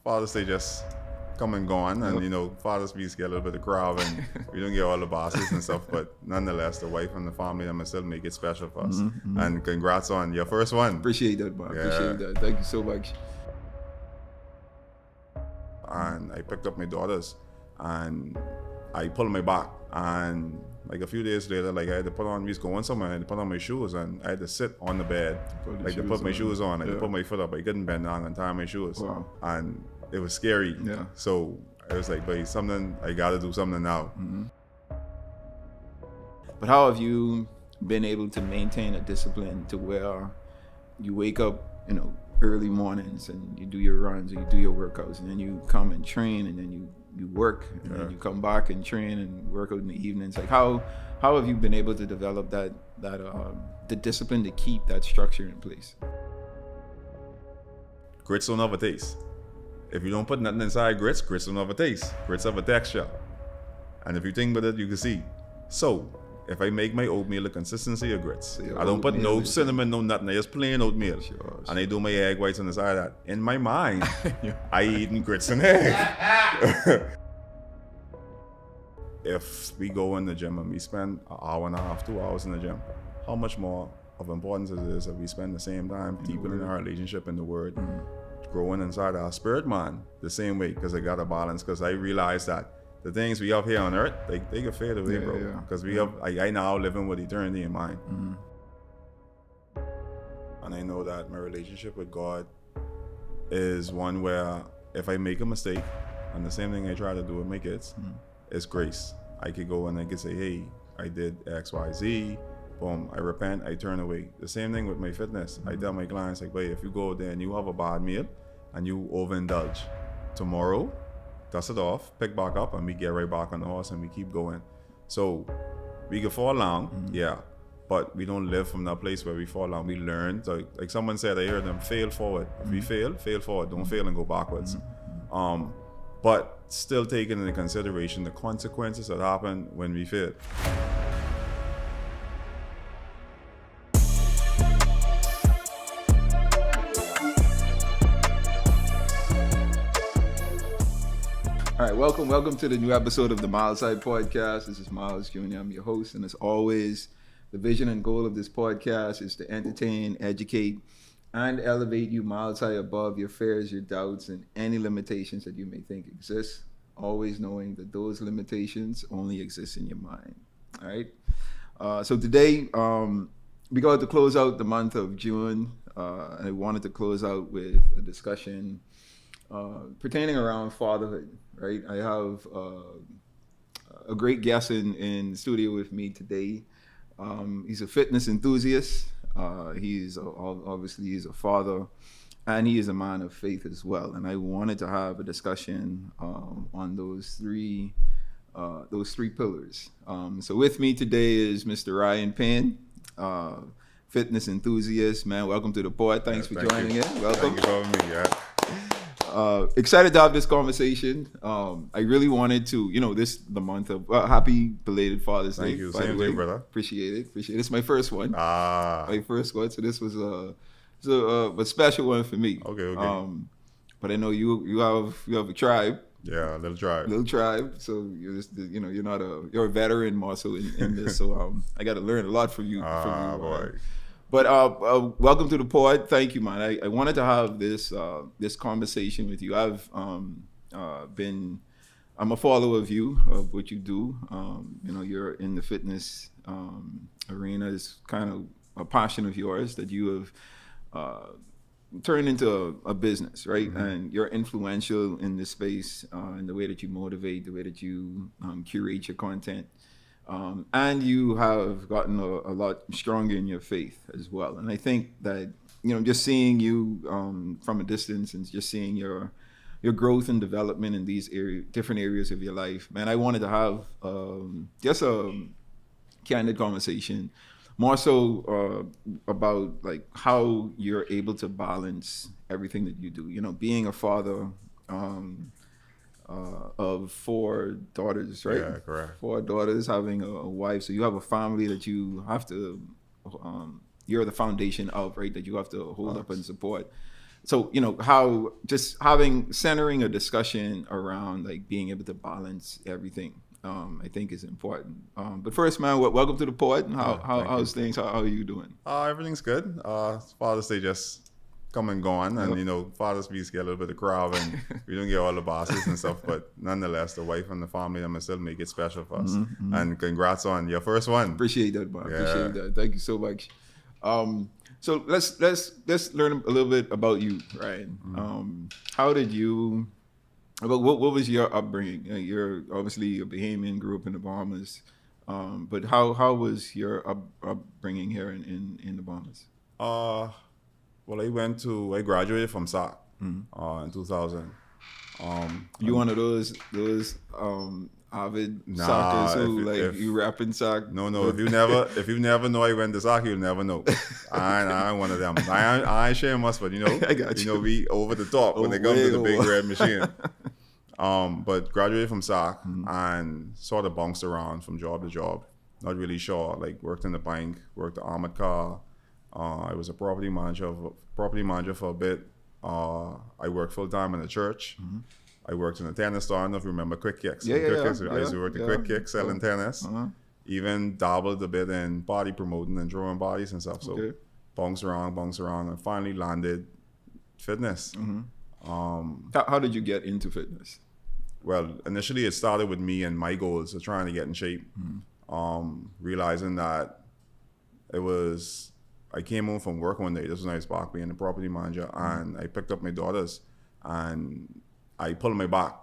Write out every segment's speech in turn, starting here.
Father's Day just come and gone, and you know, Father's Day get a little bit of crowd, and we don't get all the bosses and stuff, but nonetheless, the wife and the family, them still make it special for us. And congrats on your first one. Appreciate that, man. Appreciate that. Thank you so much. And I picked up my daughters, and I pulled my back, and like a few days later, like I had to put on, we was going somewhere, I had to put on my shoes, and I had to sit on the bed, like to put my shoes on, I had to put my foot up, I couldn't bend down and tie my shoes. Wow. And it was scary. Yeah. So I was like, but I gotta do something now. But how have you been able to maintain a discipline to where you wake up, you know, early mornings and you do your runs or you do your workouts, and then you come and train, and then you work, and then you come back and train and work out in the evenings? Like how have you been able to develop that the discipline to keep that structure in place? Grits don't have a taste. If you don't put nothing inside grits don't have a taste. Grits have a texture. And if you think about it, you can see. So if I make my oatmeal a consistency of grits, So I don't put no cinnamon, no nothing, I just plain oatmeal. Sure. And I do my egg whites on the side of that. In my mind, I eating grits and egg. If we go in the gym and we spend an hour and a half, 2 hours in the gym, how much more of importance it is that we spend the same time deepening our relationship in the Word, growing inside our spirit, man, the same way, because I got a balance, because I realized that the things we have here on earth, they can fade away, bro. Because we have, I now living with eternity in mind. And I know that my relationship with God is one where if I make a mistake, and the same thing I try to do with my kids, is grace. I could go and I could say, hey, I did X, Y, Z, boom, I repent, I turn away. The same thing with my fitness. I tell my clients, like, wait, if you go there and you have a bad meal and you overindulge, tomorrow, dust it off, pick back up, and we get right back on the horse and we keep going. So we can fall down, but we don't live from that place where we fall down. We learn. So, like someone said, I heard them, fail forward. If we fail forward. Don't fail and go backwards. But still taking into consideration the consequences that happen when we fail. All right, welcome to the new episode of the Myles Side Podcast. This is Myles Jr. I'm your host, and as always, the vision and goal of this podcast is to entertain, educate, and elevate you miles high above your fears, your doubts, and any limitations that you may think exist, always knowing that those limitations only exist in your mind. All right? So today, we got to close out the month of June, and I wanted to close out with a discussion pertaining around fatherhood, right? I have a great guest in the studio with me today. He's a fitness enthusiast. He's a father, and he is a man of faith as well. And I wanted to have a discussion on those three pillars. So with me today is Mr. Ryan Payne, fitness enthusiast. Man, welcome to the pod. Thanks for joining in. Welcome. Thank you for having me. Excited to have this conversation. I really wanted to, the month of happy belated Father's Day. Thank you. Same to you, brother. Appreciate it. It's my first one. My first one. So this was a special one for me. Okay. But I know you have a tribe. Yeah, little tribe. So you're a veteran more so in this. So I got to learn a lot from you. Boy. But welcome to the pod. Thank you, man. I wanted to have this conversation with you. I'm a follower of you, of what you do. You're in the fitness arena. It's kind of a passion of yours that you have turned into a business, right? And you're influential in this space, in the way that you motivate, the way that you curate your content. And you have gotten a lot stronger in your faith as well. And I think that, just seeing you from a distance and just seeing your growth and development in these different areas of your life, man, I wanted to have just a candid conversation, more so about like how you're able to balance everything that you do. Being a father, of 4 daughters, right? Yeah, correct. 4 daughters, having a wife. So you have a family that you have to, you're the foundation of, right? That you have to hold up and support. So, how just centering a discussion around like being able to balance everything, I think is important. But first, man, welcome to the pod. How's things? How are you doing? Everything's good. Father's Day just come and gone, and Father's Day get a little bit of crowd, and we don't get all the bosses and stuff, but nonetheless, the wife and the family and myself make it special for us. And congrats on your first one. Appreciate that, man. Appreciate that. Thank you so much. So let's learn a little bit about you, Ryan. How did you? What was your upbringing? You're obviously a Bahamian, grew up in the Bahamas, but how was your upbringing here in the Bahamas? Well, I graduated from SAC in 2000. You one of those avid suckers who you rapping SAC? No. If you never know I went to SAC, you'll never know. I ain't one of them. I ain't shameless, but I got you. We over the top when it comes to the big red machine. But graduated from SAC and sort of bounced around from job to job. Not really sure. Like worked in the bank, worked the armored car. I was a property manager for a bit. I worked full time in the church. I worked in a tennis store. I don't know if you remember Quick Kicks. I used to work at Quick Kicks selling tennis. Even dabbled a bit in body promoting and drawing bodies and stuff. So bounced around, and finally landed fitness. How did you get into fitness? Well, initially it started with me and my goals of trying to get in shape. Realizing that I came home from work one day. This was when I was back being a property manager, and I picked up my daughters and I pulled my back.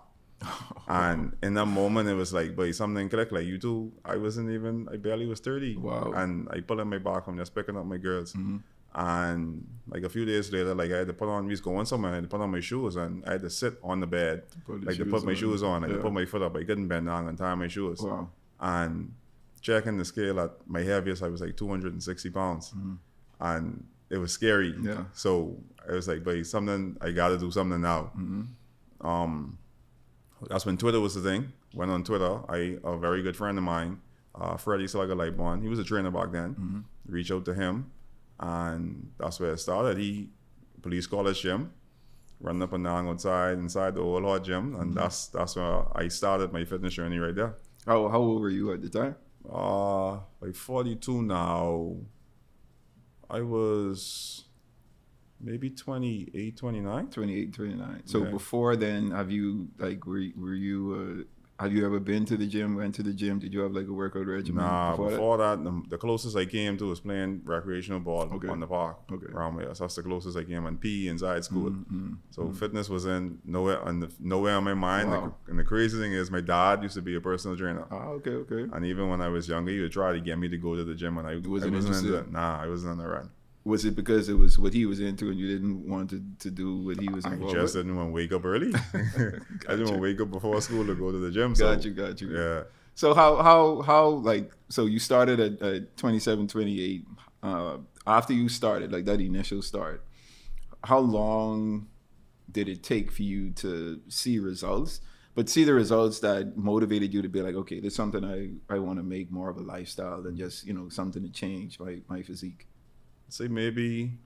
And in that moment, it was like, but something clicked. Like you two, I barely was 30. Wow. And I pulled in my back from just picking up my girls. And like a few days later, like I had to put on, we was going somewhere, I had to put on my shoes, and I had to sit on the bed, to put my shoes on. I could put my foot up. I couldn't bend down and tie my shoes. Wow. And checking the scale at my heaviest, I was like 260 pounds. And it was scary. Yeah. So I was like, but I got to do something now. That's when Twitter was the thing. Went on Twitter. A very good friend of mine, Freddie Salaga, he was a trainer back then. Reached out to him, and that's where it started. Police college gym, running up and down inside the old hot gym, and that's where I started my fitness journey right there. How old were you at the time? Like 42 now. I was maybe 28, 29. 28, 29. So before then, have you have you ever been to the gym, went to the gym? Did you have like a workout regimen? Nah, before that the closest I came to was playing recreational ball on the park around here. So that's the closest I came, and PE inside school. So fitness was nowhere on my mind. Wow. And the crazy thing is, my dad used to be a personal trainer. Okay. And even when I was younger, he would try to get me to go to the gym, and I wasn't on the run. Was it because it was what he was into and you didn't want to do what he was involved with? I just didn't want to wake up early. I didn't want to wake up before school to go to the gym. Got you. Yeah. So how so you started at 27, 28. After you started, like that initial start, how long did it take for you to see results? But see the results that motivated you to be like, okay, there's something I want to make more of a lifestyle than just, something to change my physique. Say maybe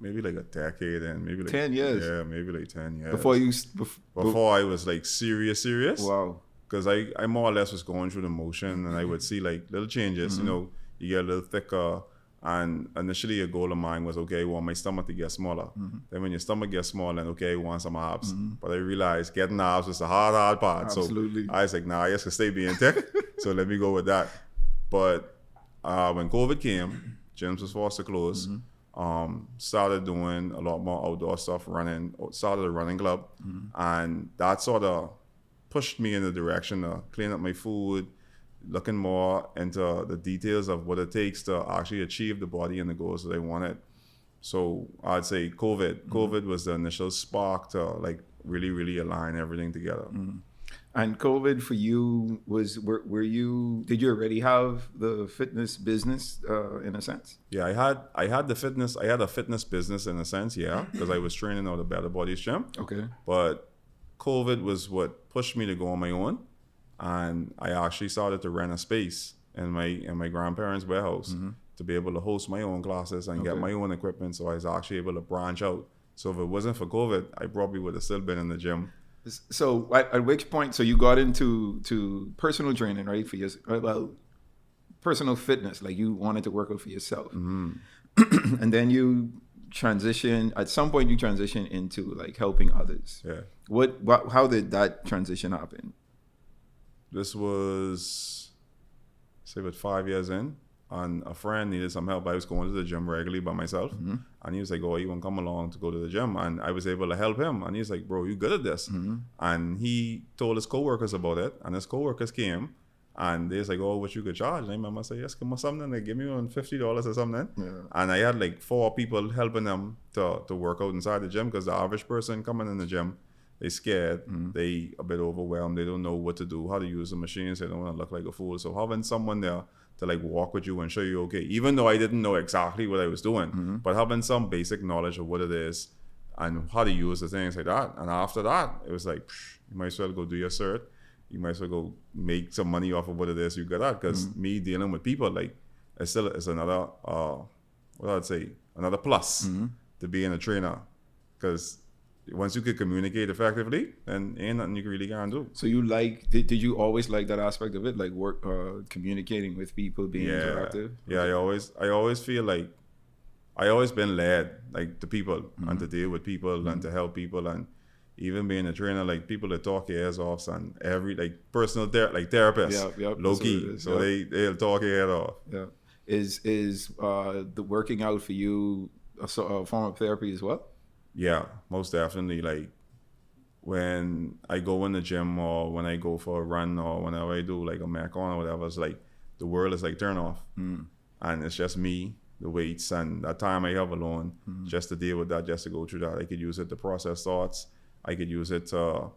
like a decade, and maybe like 10 years. Yeah, maybe like 10 years. Before I was like serious. Wow. Because I more or less was going through the motion, and I would see like little changes. You get a little thicker, and initially a goal of mine was, okay, I want my stomach to get smaller. Then when your stomach gets smaller, then okay, I want some abs. But I realized getting abs was the hard part. Absolutely. So I was like, nah, I just can stay being thick. So let me go with that. But when COVID came, gyms was forced to close. Started doing a lot more outdoor stuff, started a running club. And that sort of pushed me in the direction of cleaning up my food, looking more into the details of what it takes to actually achieve the body and the goals that I wanted. So I'd say COVID was the initial spark to like really, really align everything together. And COVID for you was, did you already have the fitness business in a sense? Yeah, I had a fitness business in a sense, yeah, because I was training out of Better Bodies Gym. Okay. But COVID was what pushed me to go on my own, and I actually started to rent a space in my grandparents' warehouse to be able to host my own classes and get my own equipment. So I was actually able to branch out So if it wasn't for COVID, I probably would have still been in the gym. So at which point, so you got into personal training, right? For your, well, personal fitness, like you wanted to work out for yourself. And then you at some point you transition into like helping others. Yeah. How did that transition happen? This was, say, about 5 years in, and a friend needed some help. I was going to the gym regularly by myself, and he was like, oh, you want to come along to go to the gym? And I was able to help him, and he's like, bro, you good at this? And he told his coworkers about it, and his coworkers came, and they was like, oh, what you could charge? And I remember I said, yes, come on, something. They give me $50 or something. Yeah. And I had like 4 people helping them to work out inside the gym, because the average person coming in the gym, they scared, they a bit overwhelmed, they don't know what to do, how to use the machines, they don't want to look like a fool. So having someone there to like walk with you and show you, okay, even though I didn't know exactly what I was doing, but having some basic knowledge of what it is and how to use the things like that. And after that, it was like, you might as well go do your cert, you might as well go make some money off of what it is you got at. Because me dealing with people, like, it's another, what I'd say, another plus to being a trainer. Because once you could communicate effectively, then ain't nothing you really can do. So you did you always like that aspect of it, like work, communicating with people, being interactive? Yeah, I always feel like I always been led like to people and to deal with people and to help people, and even being a trainer, like people that talk your ears off and every like personal therapists, low key, so they'll talk your head off. Yeah, is the working out for you a form of therapy as well? Yeah, most definitely. Like when I go in the gym or when I go for a run or whenever I do like a Macon or whatever, it's like the world is like turn off, and it's just me, the weights, and that time I have alone just to deal with that, just to go through that. I could use it to process thoughts. I could use it to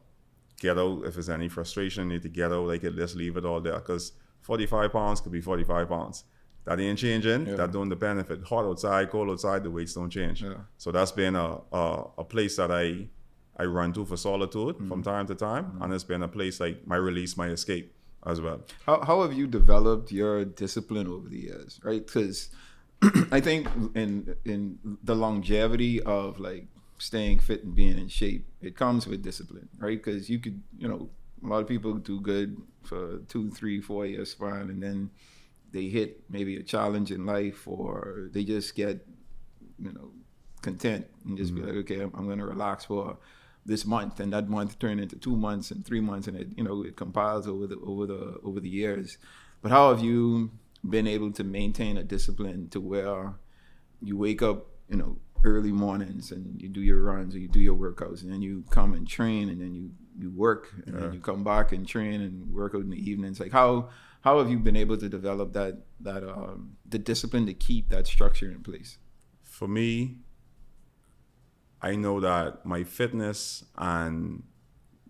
get out if there's any frustration, need to get out. I could just leave it all there, because 45 pounds could be 45 pounds. That ain't changing. That don't depend if it's hot outside, cold outside, the weights don't change. So that's been a place that I run to for solitude from time to time. And it's been a place like my release, my escape as well. How have you developed your discipline over the years, right? Because I think in the longevity of like staying fit and being in shape, it comes with discipline, right? Because you could, a lot of people do good for 2, 3, 4 years span, and then they hit maybe a challenge in life, or they just get, content and just be like, okay, I'm going to relax for this month, and that month turn into 2 months and 3 months, and it compiles over the years. But how have you been able to maintain a discipline to where you wake up, early mornings and you do your runs or you do your workouts, and then you come and train, and then you work, and then you come back and train and work out in the evenings? Like how have you been able to develop that the discipline to keep that structure in place? For me, I know that my fitness and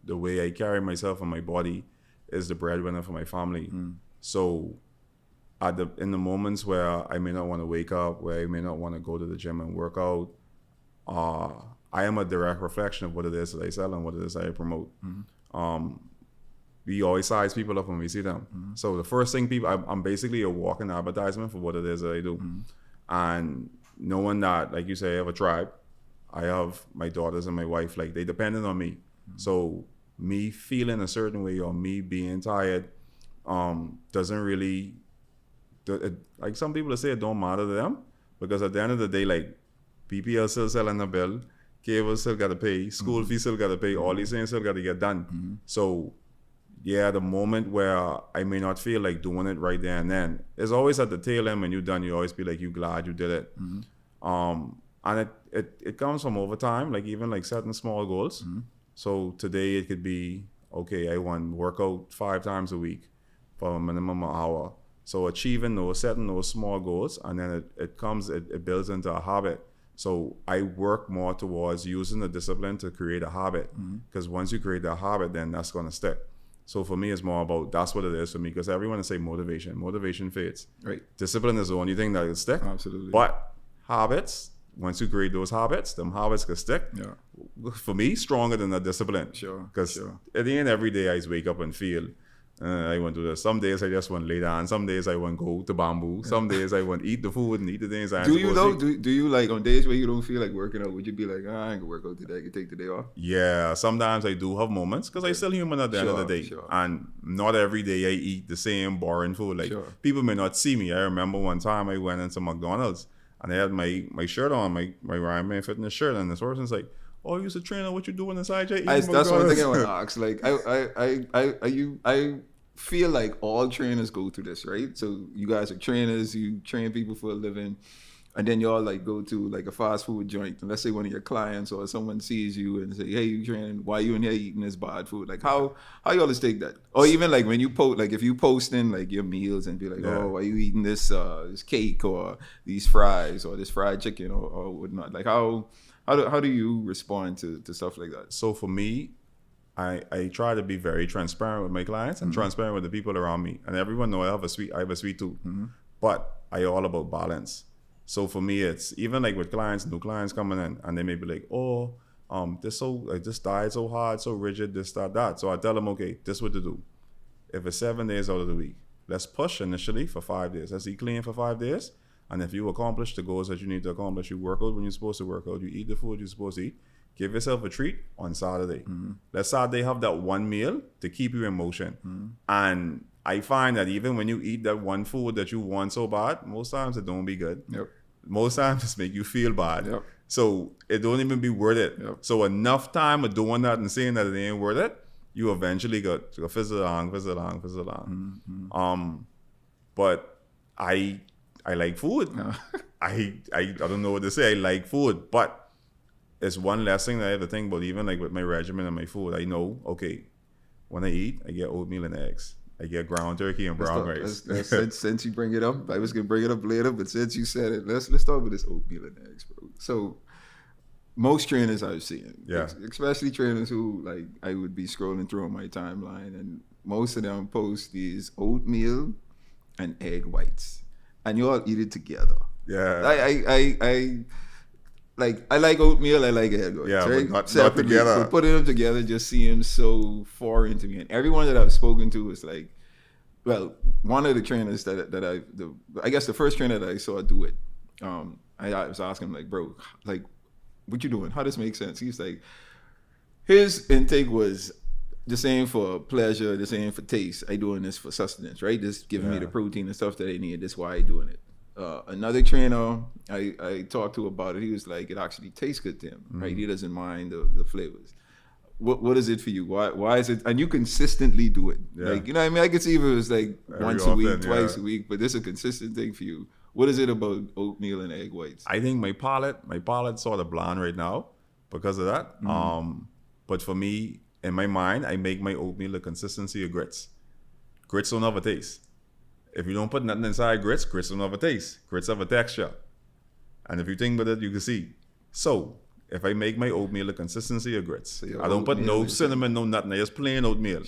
the way I carry myself and my body is the breadwinner for my family. So in the moments where I may not want to wake up, where I may not want to go to the gym and work out, I am a direct reflection of what it is that I sell and what it is that I promote. We always size people up when we see them. So the first thing I'm basically a walking advertisement for what it is that I do. And knowing that, like you say, I have a tribe. I have my daughters and my wife, like they depended on me. So me feeling a certain way or me being tired doesn't really, like some people say it don't matter to them, because at the end of the day, like PPL still selling a bill, cable still got to pay, school fees still got to pay, all these things still got to get done. So yeah, the moment where I may not feel like doing it right there and then, it's always at the tail end when you're done, you always be like, you glad you did it. And it comes from over time, like even like setting small goals. So today it could be, okay, I want to work out 5 times a week for a minimum of an hour. So setting those small goals, and then it builds into a habit. So I work more towards using the discipline to create a habit, because once you create that habit, then that's going to stick. So for me, it's more about, that's what it is for me, because everyone will say motivation fades. Right. Discipline is the only thing that will stick. Absolutely. But habits, once you create those habits, them habits can stick. For me, stronger than the discipline. Sure. Because at the end, every day I wake up and feel I want to do this. Some days I just want to lay down. Some days I want to go to bamboo. Some days I want to eat the food and eat the things I do you though? Do you like on days where you don't feel like working out? Would you be like, I ain't gonna work out today? I can take the day off. Yeah, sometimes I do have moments because I still human at the end of the day, and not every day I eat the same boring food. Like people may not see me. I remember one time I went into McDonald's and I had my shirt on, my Ryan Payne fitness shirt, and this person's like, "Oh, you used to train. What you doing inside your eating?" That's one thing I want to ask. Like, I feel like all trainers go through this, right? So you guys are trainers, you train people for a living, and then y'all like go to like a fast food joint, and let's say one of your clients or someone sees you and say, "Hey, you training? Why you in here eating this bad food?" Like how y'all just take that? Or even like when you post, like if you posting like your meals and be like, "Oh, why you eating this cake or these fries or this fried chicken or whatnot?" Like how do you respond to stuff like that? So for me, I try to be very transparent with my clients and transparent with the people around me. And everyone know I have a sweet tooth. But I all about balance. So for me, it's even like with clients, new clients coming in, and they may be like, "Oh, this diet so hard, so rigid, this, that." So I tell them, okay, this is what to do. If it's 7 days out of the week, let's push initially for 5 days. Let's eat clean for 5 days. And if you accomplish the goals that you need to accomplish, you work out when you're supposed to work out, you eat the food you're supposed to eat, give yourself a treat on Saturday. Let Saturday have that one meal to keep you in motion. And I find that even when you eat that one food that you want so bad, most times it don't be good. Most times it's make you feel bad. So it don't even be worth it. So enough time of doing that and saying that it ain't worth it, you eventually got to fizzle along. But I like food. I don't know what to say. I like food, but it's one less thing that I have to think about. Even like with my regimen and my food, I know, okay, when I eat, I get oatmeal and eggs. I get ground turkey and brown rice. Since you bring it up, I was gonna bring it up later, but since you said it, let's start with this oatmeal and eggs, bro. So most trainers I've seen, especially trainers who like I would be scrolling through on my timeline, and most of them post these oatmeal and egg whites, and you all eat it together. I like oatmeal, I like egg whites, right? But not together. So putting them together just seems so foreign to me. And everyone that I've spoken to is like, well, one of the trainers I guess the first trainer that I saw do it, I was asking him like, "Bro, like, what you doing? How does this make sense?" He's like, his intake was the same for pleasure, the same for taste. I doing this for sustenance, right? Just giving me the protein and stuff that I need. That's why I doing it. Another trainer I talked to about it, he was like, it actually tastes good to him, right? He doesn't mind the flavors. What is it for you? Why is it? And you consistently do it. Like, you know what I mean? I could see if it was like once a week, twice a week, but this is a consistent thing for you. What is it about oatmeal and egg whites? I think my palate sort of bland right now because of that. But for me, in my mind, I make my oatmeal the consistency of grits. Grits don't have a taste. If you don't put nothing inside grits don't have a taste. Grits have a texture. And if you think about it, you can see. So, if I make my oatmeal the consistency of grits, so I don't put no cinnamon, no nothing. I just plain oatmeal.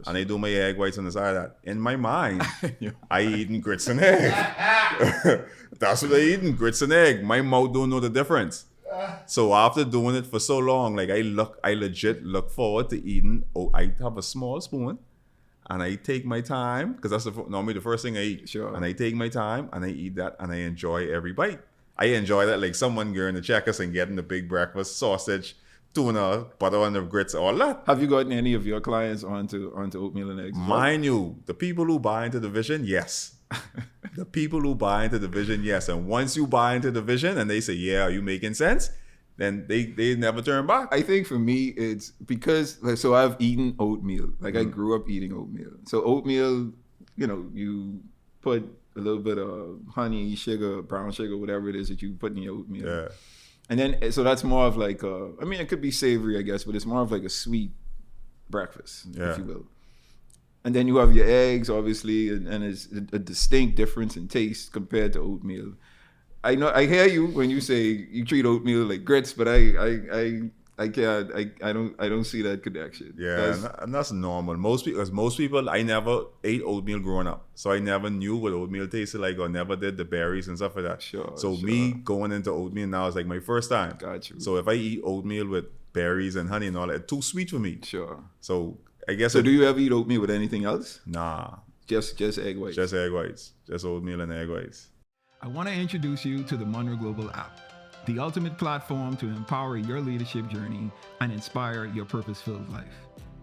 And I do my egg whites on the side of that. In my mind, I eating grits and egg. That's what I eating, grits and egg. My mouth don't know the difference. So after doing it for so long, like I legit look forward to eating. I have a small spoon. And I take my time, because that's normally the first thing I eat. And I take my time, and I eat that, and I enjoy every bite. I enjoy that like someone going to Checkers and getting the big breakfast, sausage, tuna, butter on the grits, all that. Have you gotten any of your clients onto oatmeal and eggs? Mind you, the people who buy into the vision, yes. The people who buy into the vision, yes. And once you buy into the vision and they say, yeah, are you making sense? Then they never turn back. I think for me, it's because, like, so I've eaten oatmeal. Like, I grew up eating oatmeal. So oatmeal, you know, you put a little bit of honey, sugar, brown sugar, whatever it is that you put in your oatmeal. And then, so that's more of like, I mean, it could be savory, I guess, but it's more of like a sweet breakfast, if you will. And then you have your eggs, obviously, and it's a distinct difference in taste compared to oatmeal. I know, I hear you when you say you treat oatmeal like grits, but I don't see that connection. And that's normal. Most people, I never ate oatmeal growing up, so I never knew what oatmeal tasted like, or never did the berries and stuff like that. Me going into oatmeal now is like my first time. Got you. So if I eat oatmeal with berries and honey and all that, it's too sweet for me. Sure. So I guess. So do you ever eat oatmeal with anything else? Nah. Just egg whites. Just egg whites. Just oatmeal and egg whites. I want to introduce you to the Munroe Global app, the ultimate platform to empower your leadership journey and inspire your purpose-filled life.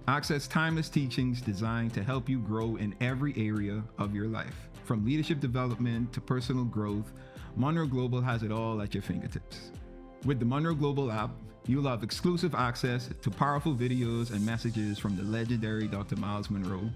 Access timeless teachings designed to help you grow in every area of your life. From leadership development to personal growth, Munroe Global has it all at your fingertips. With the Munroe Global app, you'll have exclusive access to powerful videos and messages from the legendary Dr. Myles Munroe,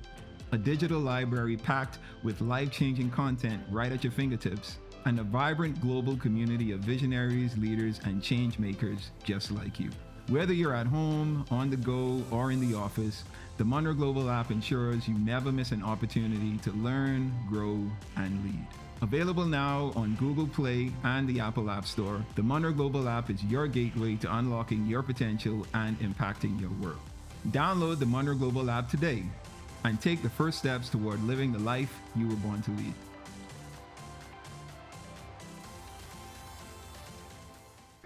a digital library packed with life-changing content right at your fingertips, and a vibrant global community of visionaries, leaders, and change makers just like you. Whether you're at home, on the go, or in the office, the Munroe Global app ensures you never miss an opportunity to learn, grow, and lead. Available now on Google Play and the Apple App Store, the Munroe Global app is your gateway to unlocking your potential and impacting your world. Download the Munroe Global app today and take the first steps toward living the life you were born to lead.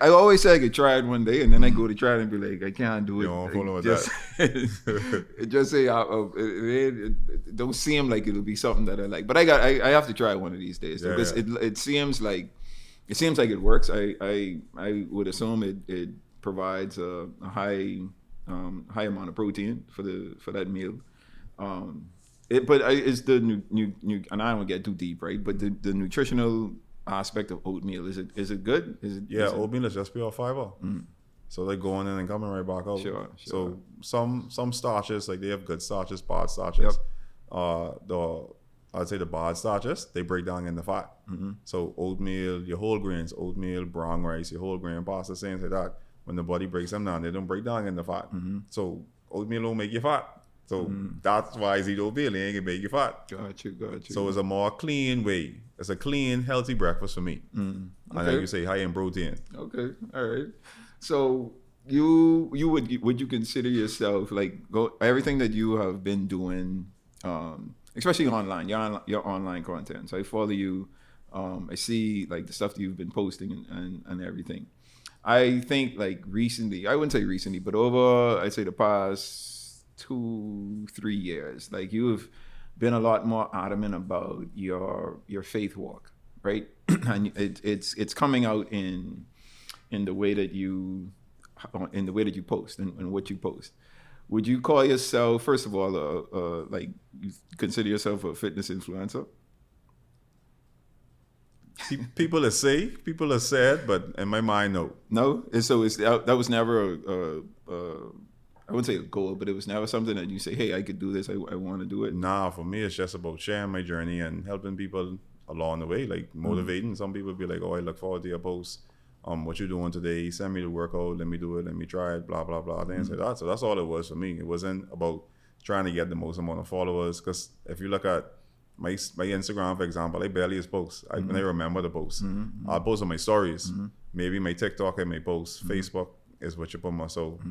I always say I could try it one day, and then I go to try it and be like, I can't do it. You don't follow with just, that. It just say it don't seem like it'll be something that I like. But I have to try it one of these days because it seems like it works. I would assume it provides a high amount of protein for that meal. It's the new and I don't get too deep, right? But the nutritional aspect of oatmeal, is it good? Oatmeal is just pure fiber. So they're going in and coming right back out. Sure. So some starches, like they have good starches, bad starches. I'd say the bad starches, they break down into fat. So oatmeal, your whole grains, oatmeal, brown rice, your whole grain pasta, things like that, when the body breaks them down, they don't break down into fat. So oatmeal don't make you fat. So that's why I eat oatmeal, it ain't gonna make you fat. Got you. So it's a more clean way. It's a clean, healthy breakfast for me. And like you say, high in protein. Okay, all right. So you would you consider yourself everything that you have been doing, especially online, your online content. So I follow you. I see like the stuff that you've been posting and everything. I think like recently, I wouldn't say recently, but over I'd say the past 2-3 years, like you've been a lot more adamant about your faith walk, right? And it's coming out in the way that you post and what you post. Would you call yourself, first of all, like you consider yourself a fitness influencer? People have said, but in my mind, no. No, that was never I wouldn't say a goal, but it was never something that you say, hey, I could do this. I want to do it. Nah, for me, it's just about sharing my journey and helping people along the way, like motivating. Some people be like, oh, I look forward to your post. What you doing today? Send me the workout. Let me do it. Let me try it. Blah, blah, blah. Things like that. So that's all it was for me. It wasn't about trying to get the most amount of followers. Because if you look at my Instagram, for example, I barely post. I remember the posts. I'll post on my stories. Maybe my TikTok I may post. Facebook is what you put my so.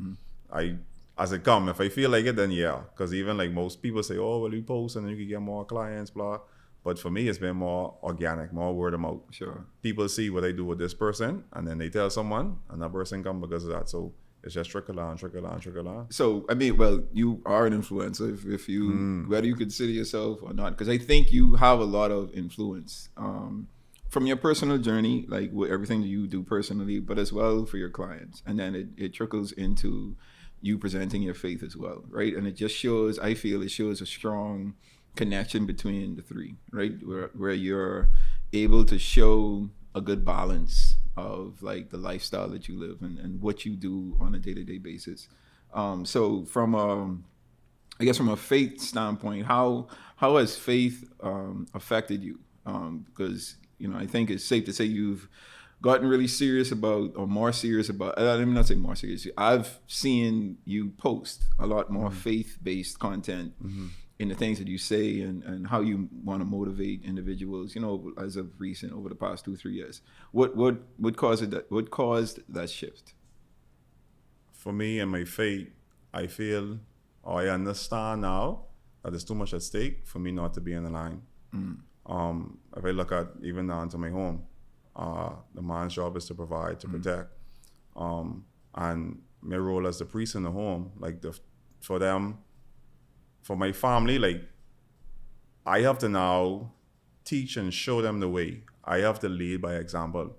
As it come, if I feel like it, then yeah. Because even like most people say, oh, well, you post and then you can get more clients, blah. But for me, it's been more organic, more word of mouth. Sure. People see what I do with this person, and then they tell someone, and that person come because of that. So it's just trickle on. So, I mean, well, you are an influencer, if you, whether you consider yourself or not, because I think you have a lot of influence from your personal journey, like with everything that you do personally, but as well for your clients. And then it trickles into you presenting your faith as well, right? And it just shows, I feel it shows a strong connection between the three, right? Where you're able to show a good balance of like the lifestyle that you live and what you do on a day-to-day basis. So from a faith standpoint, how has faith affected you? Because, I think it's safe to say you've gotten really serious about, or more serious about, let me not say more serious. I've seen you post a lot more faith-based content in the things that you say and how you want to motivate individuals, as of recent, over the past 2-3 years. What caused that shift? For me and my faith, I feel, or I understand now that there's too much at stake for me not to be in the line. If I look at even down to my home, the man's job is to provide, to protect. And my role as the priest in the home, for them, for my family, like, I have to now teach and show them the way. I have to lead by example.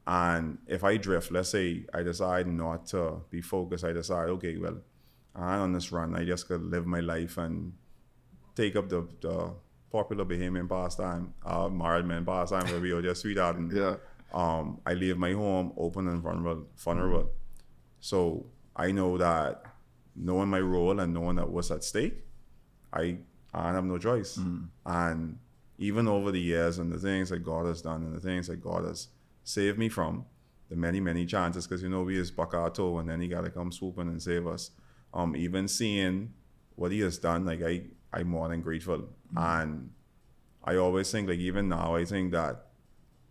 And if I drift, let's say I decide not to be focused, I decide, okay, well, I'm on this run, I just could live my life and take up the popular Bahamian pastime, married man pastime, where we are just sweetheart. And I leave my home open and vulnerable. So I know that, knowing my role and knowing that what's at stake, I have no choice. And even over the years and the things that God has done and the things that God has saved me from, the many chances, because we just buck our toe and then he got to come swooping and save us. Even seeing what he has done, like, I'm more than grateful. And I always think, like, even now, I think that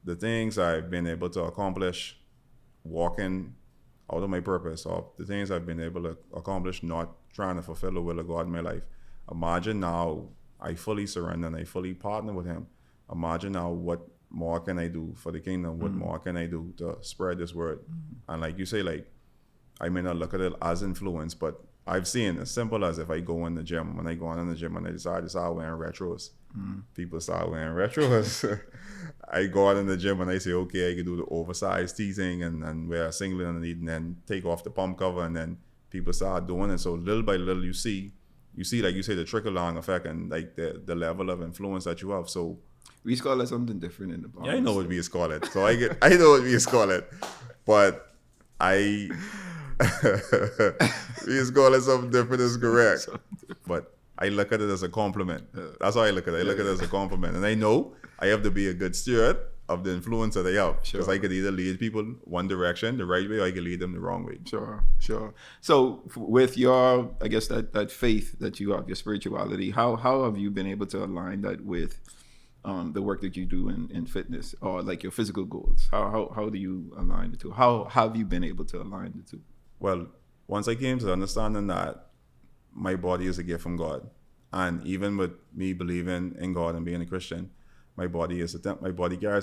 the things I've been able to accomplish walking out of my purpose, or the things I've been able to accomplish not trying to fulfill the will of God in my life, imagine now I fully surrender and I fully partner with him. Imagine now, what more can I do for the kingdom? What more can I do to spread this word? And like you say, like, I may not look at it as influence, but I've seen as simple as if I go in the gym, when I go on in the gym and I decide to start wearing retros, people start wearing retros. I go out in the gym and I say, okay, I can do the oversized tee thing and wear a singlet underneath and then take off the pump cover, and then people start doing it. So little by little, you see, like you say, the trickle down effect and like the level of influence that you have. So we used to call it something different in the bar. Yeah, I know what we used to call it. So I know what we used to call it. But we used to call it something different, is correct. But I look at it as a compliment. That's how I look at it. I look at it as a compliment. And I know I have to be a good steward of the influence that I have. Because I could either lead people one direction, the right way, or I could lead them the wrong way. Sure. So with your, I guess, that faith that you have, your spirituality, how have you been able to align that with the work that you do in fitness, or like your physical goals? How do you align the two? How have you been able to align the two? Well, once I came to understanding that my body is a gift from God, and even with me believing in God and being a Christian, my body carries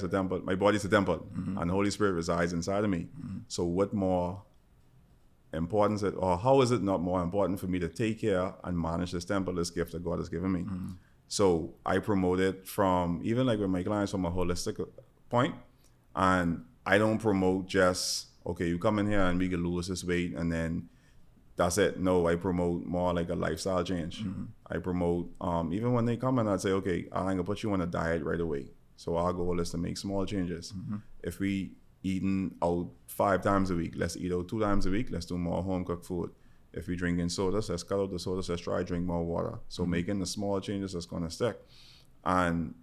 a temple. My body is a temple, and the Holy Spirit resides inside of me. So what more importance, or how is it not more important for me to take care and manage this temple, this gift that God has given me? So I promote it from, even like with my clients, from a holistic point. And I don't promote just, okay, you come in here and we can lose this weight and then that's it. No, I promote more like a lifestyle change. I promote, even when they come in, I'd say, okay, I'm gonna put you on a diet right away. So our goal is to make small changes. If we eating out 5 times a week, let's eat out 2 times a week. Let's do more home cooked food. If we're drinking sodas, let's cut out the sodas. Let's try to drink more water. So making the small changes that's going to stick. And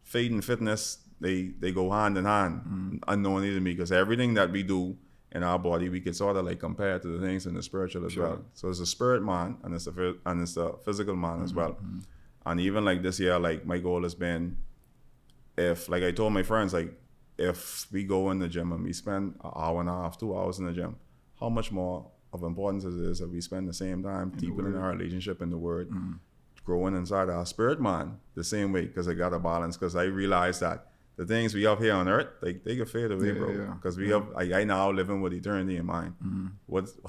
faith and fitness, they go hand in hand, unknowingly to me, because everything that we do in our body, we can sort of like compare to the things in the spiritual as well. So it's a spirit man and it's a physical man as well. And even like this year, like my goal has been, if, like I told my friends, like if we go in the gym and we spend an hour and a half, 2 hours in the gym, how much more of importance it is that we spend the same time deepening our relationship in the word, growing inside our spirit man the same way, because I got a balance. Because I realized that the things we have here on earth, they can fade away, bro. Because we have, I now living with eternity in mind.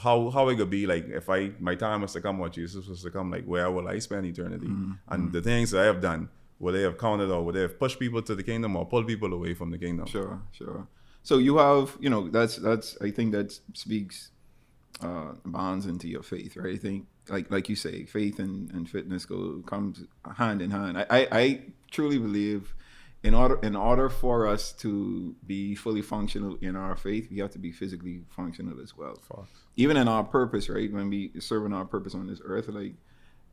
How it could be like if my time was to come, what Jesus was to come, like where will I spend eternity? And the things that I have done, will they have counted, or will they have pushed people to the kingdom or pulled people away from the kingdom? Sure. So you have, that's I think that speaks bonds into your faith, right? I think like you say, faith and fitness comes hand in hand. I truly believe in order for us to be fully functional in our faith, we have to be physically functional as well. Even in our purpose, right? When we serving our purpose on this earth, like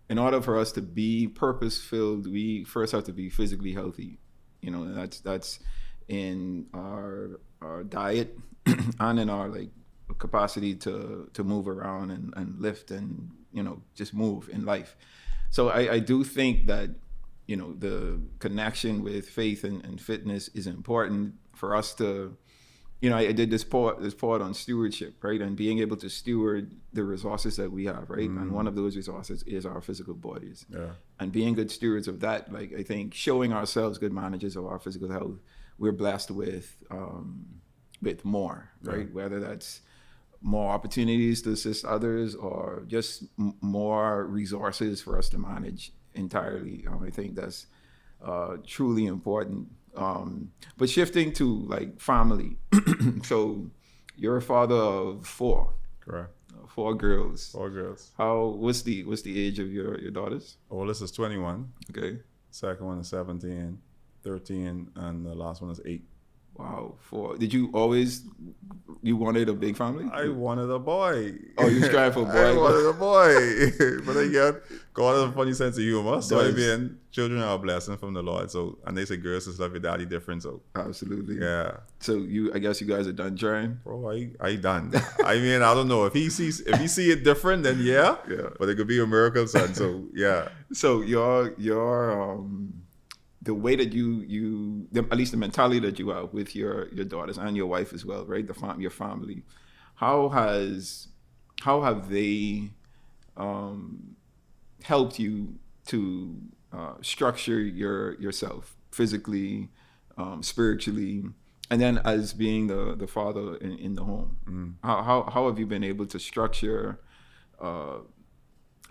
in order for us to be purpose filled, we first have to be physically healthy. And that's in our diet and in our like capacity to move around and lift and just move in life. So I do think that the connection with faith and fitness is important for us to I did this part on stewardship, right? And being able to steward the resources that we have, right? And one of those resources is our physical bodies. And being good stewards of that, like I think showing ourselves good managers of our physical health, we're blessed with more, right? Whether that's more opportunities to assist others, or just more resources for us to manage entirely. I think that's truly important. But shifting to like family, so you're a father of four. Correct. 4 girls. 4 girls. What's the age of your daughters? Oldest is 21. Okay. Second one is 17, 13, and the last one is 8. Wow, 4. Did you always, you wanted a big family? I wanted a boy. Oh, you strive for a boy? I wanted a boy. But again, God has a funny sense of humor. So I mean, children are a blessing from the Lord. So, and they say girls just love your daddy different. So Absolutely. yeah. So I guess you guys are done trying? Bro, I done. I mean, I don't know. If he see it different, then yeah. But it could be a miracle, son. So yeah. So your the way that at least the mentality that you have with your daughters and your wife as well, right? Your family, how have they helped you to structure yourself physically, spiritually, and then as being the father in the home? How have you been able to structure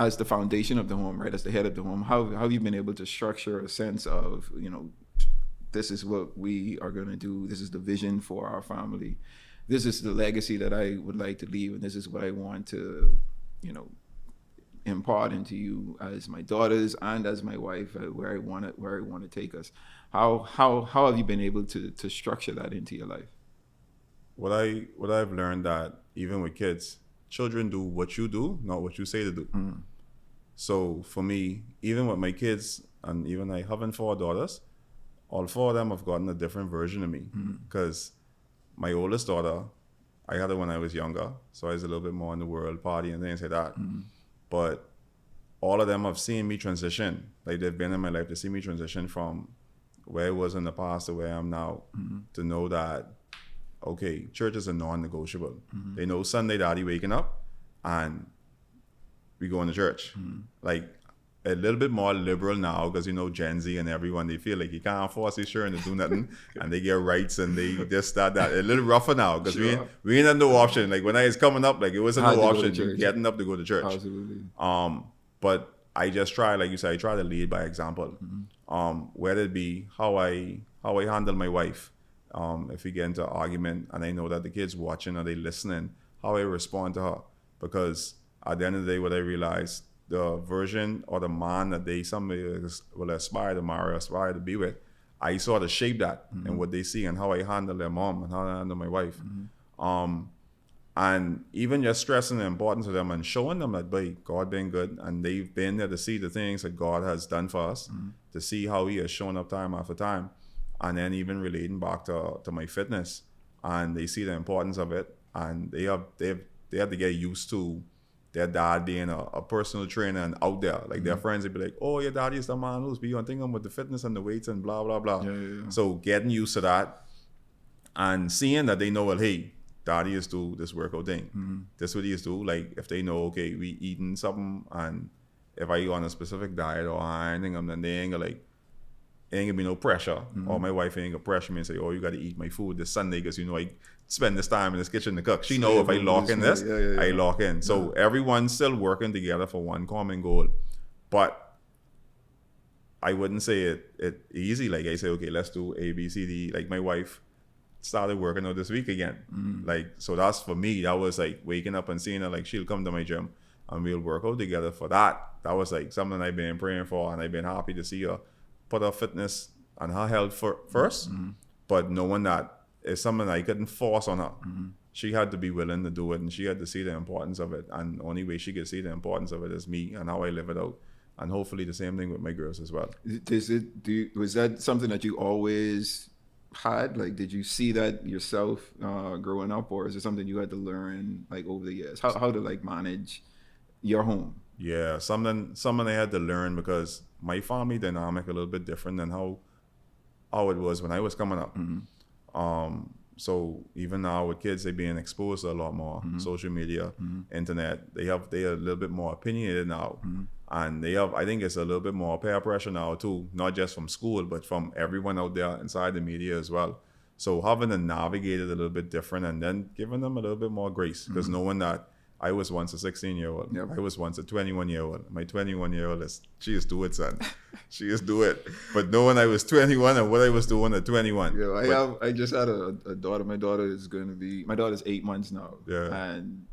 as the foundation of the home, right, as the head of the home, how have you been able to structure a sense of, this is what we are going to do, this is the vision for our family, this is the legacy that I would like to leave, and this is what I want to, impart into you as my daughters and as my wife, where I want to take us. How have you been able to structure that into your life? What I've learned that even with kids, children do what you do, not what you say to do. So for me, even with my kids, and even I having 4 daughters, all 4 of them have gotten a different version of me. Because my oldest daughter, I had her when I was younger, so I was a little bit more in the world, party and things like that. But all of them have seen me transition. Like, they've been in my life to see me transition from where I was in the past to where I am now, to know that, okay, church is a non-negotiable. They know Sunday daddy waking up and we going to church. Like, a little bit more liberal now, because Gen Z and everyone, they feel like you can't force these children to do nothing, and they get rights and they just start that. A little rougher now, because we ain't had no option. Like, when I was coming up, like, it wasn't no option. You getting up to go to church. Absolutely. But I just try, like you said, I try to lead by example. Whether it be how I handle my wife. If we get into an argument and I know that the kid's watching or they listening, how I respond to her. Because at the end of the day, what I realized, the version or the man that somebody will aspire to marry, aspire to be with, I sort of shape that in what they see and how I handle their mom and how I handle my wife. And even just stressing the importance of them and showing them that, boy, God been good, and they've been there to see the things that God has done for us, to see how he has shown up time after time. And then even relating back to my fitness, and they see the importance of it, and they have to get used to their dad being a personal trainer and out there. Like, their friends, they'd be like, oh, your daddy is the man who's beyond thinking with the fitness and the weights and blah, blah, blah. So getting used to that and seeing that they know, well, hey, daddy is do this workout thing. This is what he is do. Like, if they know, okay, we eating something, and if I go on a specific diet or anything, then they ain't gonna ain't gonna be no pressure. Or my wife ain't gonna pressure me and say, oh, you gotta eat my food this Sunday because I spend this time in this kitchen to cook. She know if I lock in this, I lock in. So everyone's still working together for one common goal. But I wouldn't say it easy. Like, I say, okay, let's do A, B, C, D. Like, my wife started working out this week again. Like, so that's, for me, that was like waking up and seeing her, like, she'll come to my gym and we'll work out together. For that was like something I've been praying for, and I've been happy to see her put her fitness and her health first, but knowing that it's something I couldn't force on her. She had to be willing to do it, and she had to see the importance of it, and the only way she could see the importance of it is me and how I live it out. And hopefully the same thing with my girls as well. Was that something that you always had? Like, did you see that yourself growing up, or is it something you had to learn, like, over the years? How to, like, manage your home? Yeah, something I had to learn, because my family dynamic a little bit different than how it was when I was coming up. So even now with kids, they're being exposed to a lot more social media, internet. They're a little bit more opinionated now, and I think it's a little bit more peer pressure now too, not just from school, but from everyone out there inside the media as well. So having to navigate it a little bit different, and then giving them a little bit more grace, because knowing that I was once a 16-year-old. Yep. I was once a 21-year-old. My 21-year-old she is do it, son. She is do it. But knowing I was 21 and what I was doing at 21. Yeah, I just had a daughter. My daughter's 8 months now. Yeah. And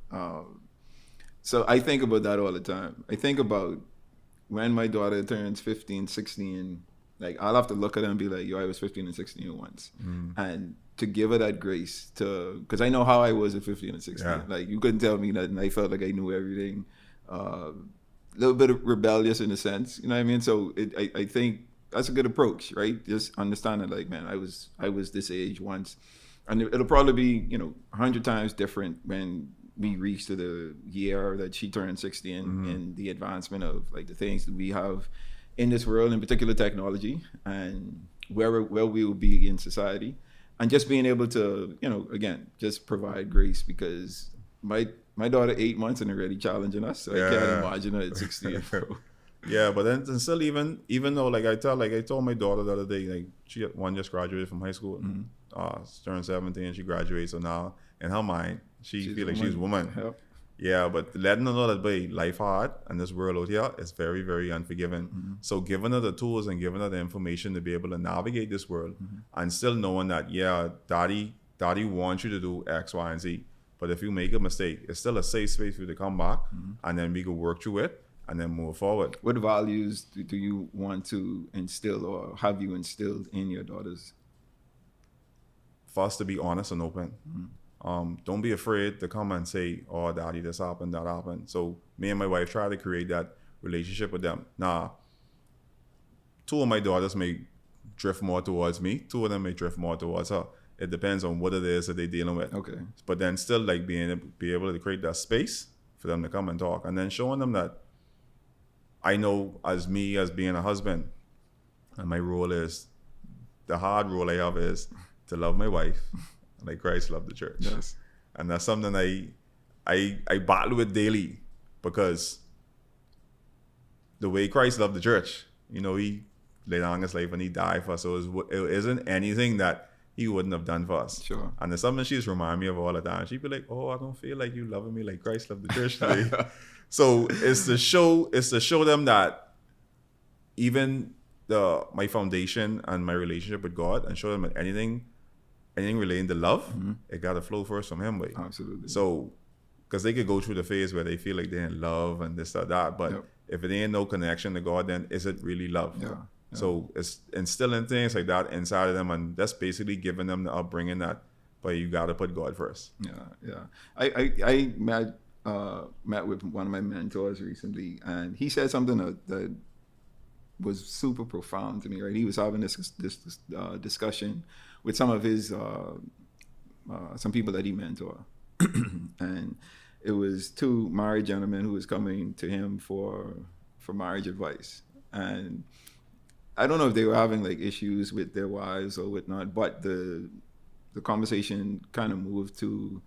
so I think about that all the time. I think about when my daughter turns 15, 16, like I'll have to look at her and be like, yo, I was 15 and 16 once. And to give her that grace because I know how I was at 15 and 16. Yeah. Like you couldn't tell me nothing. I felt like I knew everything. A little bit of rebellious in a sense, you know what I mean? So I think that's a good approach, right? Just understanding like, man, I was this age once. And it'll probably be, 100 times different when we reach to the year that she turned 60 and the advancement of like the things that we have in this world, in particular technology, and where we will be in society. And just being able to, again, just provide grace, because my daughter 8 months and already challenging us. So I can't imagine her at 16. Yeah, but then still even though I told my daughter the other day, like she just graduated from high school, she turned 17, she graduated. So now in her mind, she feel like she's a woman. Yep. Yeah, but letting her know that boy, life hard and this world out here is very, very unforgiving. So giving her the tools and giving her the information to be able to navigate this world, and still knowing that, yeah, daddy wants you to do X, Y, and Z. But if you make a mistake, it's still a safe space for you to come back, and then we can work through it and then move forward. What values do you want to instill, or have you instilled in your daughters? For us to be honest and open. Don't be afraid to come and say, oh, daddy, this happened, that happened. So me and my wife try to create that relationship with them. Now, 2 of my daughters may drift more towards me. 2 of them may drift more towards her. It depends on what it is that they're dealing with. Okay. But then still like be able to create that space for them to come and talk. And then showing them that I know as being a husband, and my role is, the hard role I have is to love my wife like Christ loved the church. Yes. And that's something I battle with daily, because the way Christ loved the church, he laid down his life and he died for us. So it isn't anything that he wouldn't have done for us. Sure. And it's something she's remind me of all the time. She'd be like, oh, I don't feel like you loving me like Christ loved the church today. So it's to show them that even my foundation and my relationship with God, and show them that anything relating to love, it got to flow first from him. Absolutely. So, because they could go through the phase where they feel like they're in love and this or that, but if it ain't no connection to God, then is it really love? Yeah. So it's instilling things like that inside of them, and that's basically giving them the upbringing that, but you got to put God first. Yeah. I met with one of my mentors recently, and he said something that was super profound to me. Right, he was having this discussion with some of his some people that he mentor, and it was 2 married gentlemen who was coming to him for marriage advice. And I don't know if they were having like issues with their wives or whatnot, but the conversation kind of moved to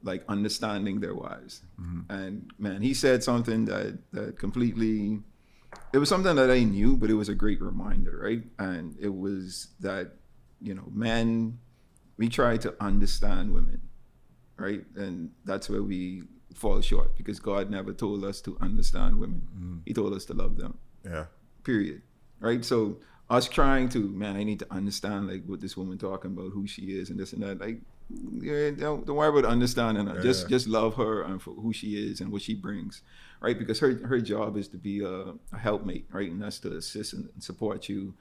like understanding their wives. And man, he said something that completely, it was something that I knew, but it was a great reminder, right? And it was that, men, we try to understand women, right? And that's where we fall short, because God never told us to understand women. He told us to love them. Yeah. Period. Right? So us trying to, man, I need to understand like what this woman talking about, who she is and this and that. Like, don't worry about understanding her. Yeah. Just love her and for who she is and what she brings, right? Because her job is to be a helpmate, right? And that's to assist and support you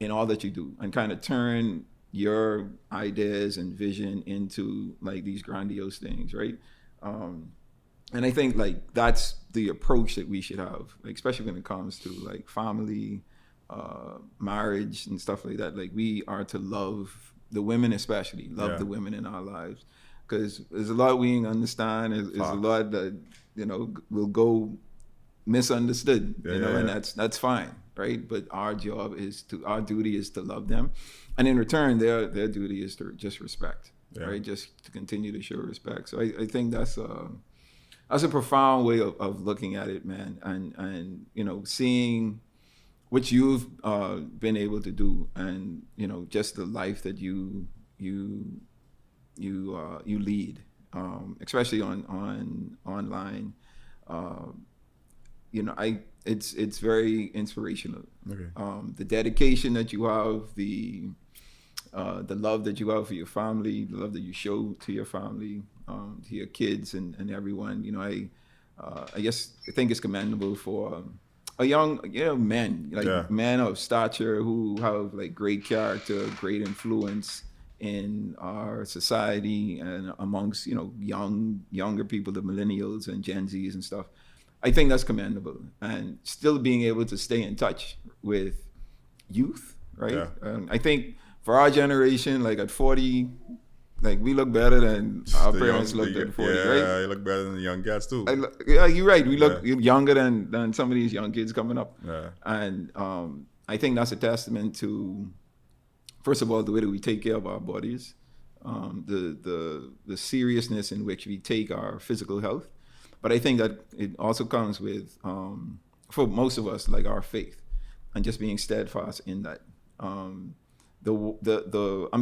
in all that you do, and kind of turn your ideas and vision into like these grandiose things, right? And I think like that's the approach that we should have, like, especially when it comes to like family, marriage and stuff like that. Like, we are to love the women, especially love the women in our lives, because there's a lot we ain't understand. There's a lot that will go misunderstood, and that's fine, right? But our duty is to love them, and in return, their duty is to just respect, right? Just to continue to show respect. So I think that's a profound way of looking at it, man, and seeing what you've been able to do, and just the life that you you lead, especially on online. It's very inspirational. Okay. The dedication that you have, the love that you have for your family, the love that you show to your family, to your kids and everyone. I think it's commendable for a young, men, men of stature who have like great character, great influence in our society and amongst, younger people, the millennials and Gen Zs and stuff. I think that's commendable, and still being able to stay in touch with youth, right? Yeah. I think for our generation, like at 40, like we look better than our parents looked at 40, right? Yeah, you look better than the young cats too. You're right. We look younger than some of these young kids coming up. Yeah. And I think that's a testament to, first of all, the way that we take care of our bodies, the seriousness in which we take our physical health. But I think that it also comes with, for most of us, like our faith, and just being steadfast in that. I'm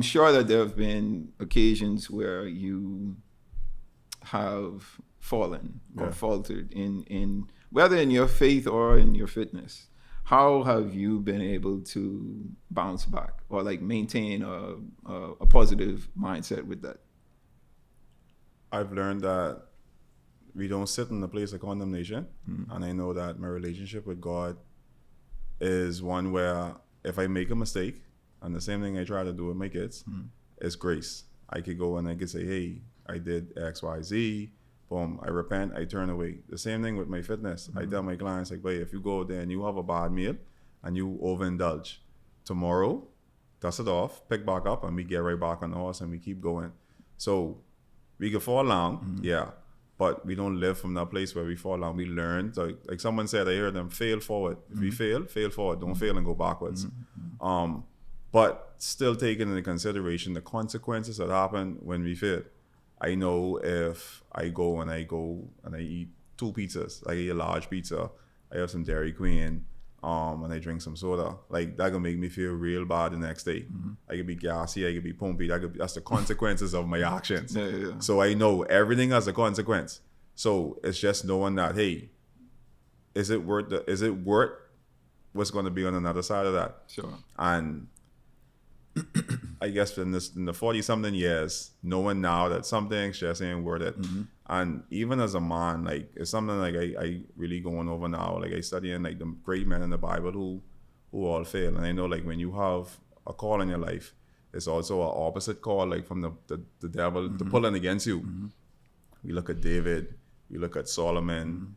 sure that there have been occasions where you have fallen or faltered in whether in your faith or in your fitness. How have you been able to bounce back or like maintain a positive mindset with that? I've learned that we don't sit in a place of condemnation. And I know that my relationship with God is one where if I make a mistake, and the same thing I try to do with my kids, is grace. I could go and I could say, hey, I did X, Y, Z, boom, I repent, I turn away. The same thing with my fitness. I tell my clients, like, boy, if you go there and you have a bad meal and you overindulge, tomorrow, dust it off, pick back up, and we get right back on the horse and we keep going. So we can fall down, but we don't live from that place where we fall down. We learn. Like someone said, I hear them, fail forward. If we fail forward. Don't fail and go backwards. But still taking into consideration the consequences that happen when we fail. I know if I go and I eat 2 pizzas, I eat a large pizza, I have some Dairy Queen, and I drink some soda, like that gonna make me feel real bad the next day. I could be gassy, I could be pumpy, that's the consequences of my actions. So I know everything has a consequence. So it's just knowing that, hey, is it worth what's gonna be on another side of that? Sure. And I guess in the 40-something years, knowing now that some things just ain't worth it. And even as a man, like it's something like I really going over now. Like I studying like the great men in the Bible who all fail. And I know like when you have a call in your life, it's also an opposite call, like from the devil to pulling against you. We look at David, we look at Solomon.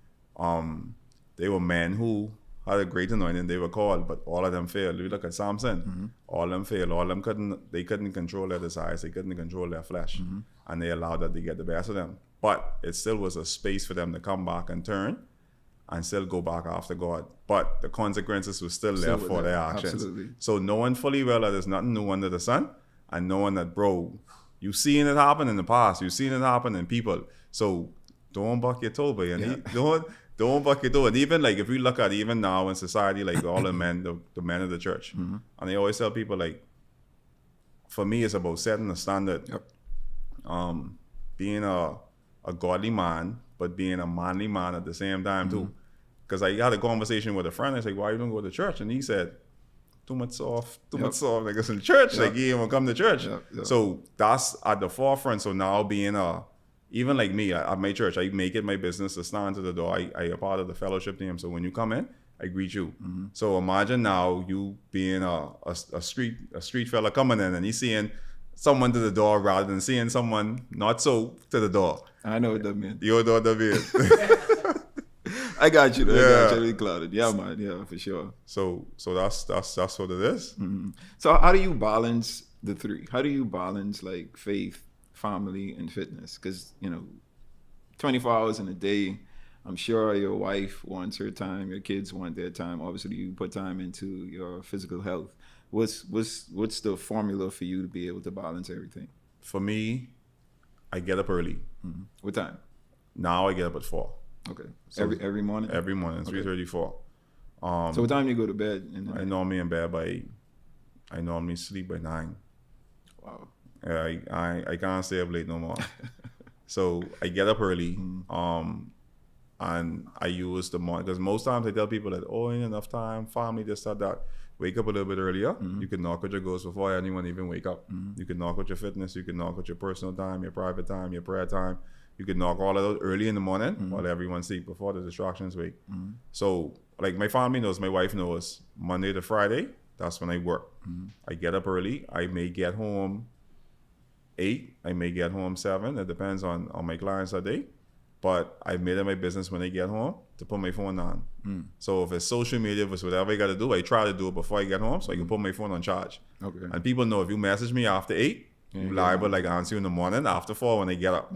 They were men who had a great anointing, they were called, but all of them failed. We look at Samson, all of them failed. All of them couldn't control their desires, they couldn't control their flesh, and they allowed that to get the best of them. But it still was a space for them to come back and turn and still go back after God. But the consequences were still there for their actions. Absolutely. So knowing fully well that there's nothing new under the sun, and knowing that, bro, you've seen it happen in the past, you've seen it happen in people. So don't buck your toe, boy. And don't buck your toe. And even like if we look at even now in society, like all the men, the men of the church, and they always tell people like, for me, it's about setting a standard. Being a godly man, but being a manly man at the same time too. Because I had a conversation with a friend. I said, why you don't go to church? And he said, too much soft, like it's in church. Like he ain't gonna come to church. So that's at the forefront. So now being even like me at my church, I make it my business to stand to the door. I a part of the fellowship team. So when you come in, I greet you. So imagine now you being a street fella coming in and he's seeing someone to the door rather than seeing someone not so to the door. I know what that means. You know what that means. I got you. I got you clouded. Yeah, man. Yeah, for sure. So that's what it is. So how do you balance the three? How do you balance like faith, family, and fitness? Because 24 hours in a day, I'm sure your wife wants her time, your kids want their time. Obviously, you put time into your physical health. What's the formula for you to be able to balance everything? For me, I get up early. What time? Now I get up at 4. Okay. So every morning? Every morning, 3:34. So what time do you go to bed? I normally in bed by 8. I normally sleep by 9. Wow. I can't stay up late no more. So I get up early, and I use the morning, because most times I tell people that, oh, ain't enough time, family, this, that. Wake up a little bit earlier. You can knock with your goals before anyone even wake up. You can knock with your fitness. You can knock with your personal time, your private time, your prayer time. You can knock all of those early in the morning while everyone sleep, before the distractions wake. So like my family knows, my wife knows, Monday to Friday, that's when I work. I get up early. I may get home 8. I may get home 7. It depends on my clients that day. But I've made it my business when I get home to put my phone on. So if it's social media, if it's whatever I got to do, I try to do it before I get home so I can put my phone on charge. Okay. And people know, if you message me after 8, you liable like answer you in the morning, after 4 when I get up.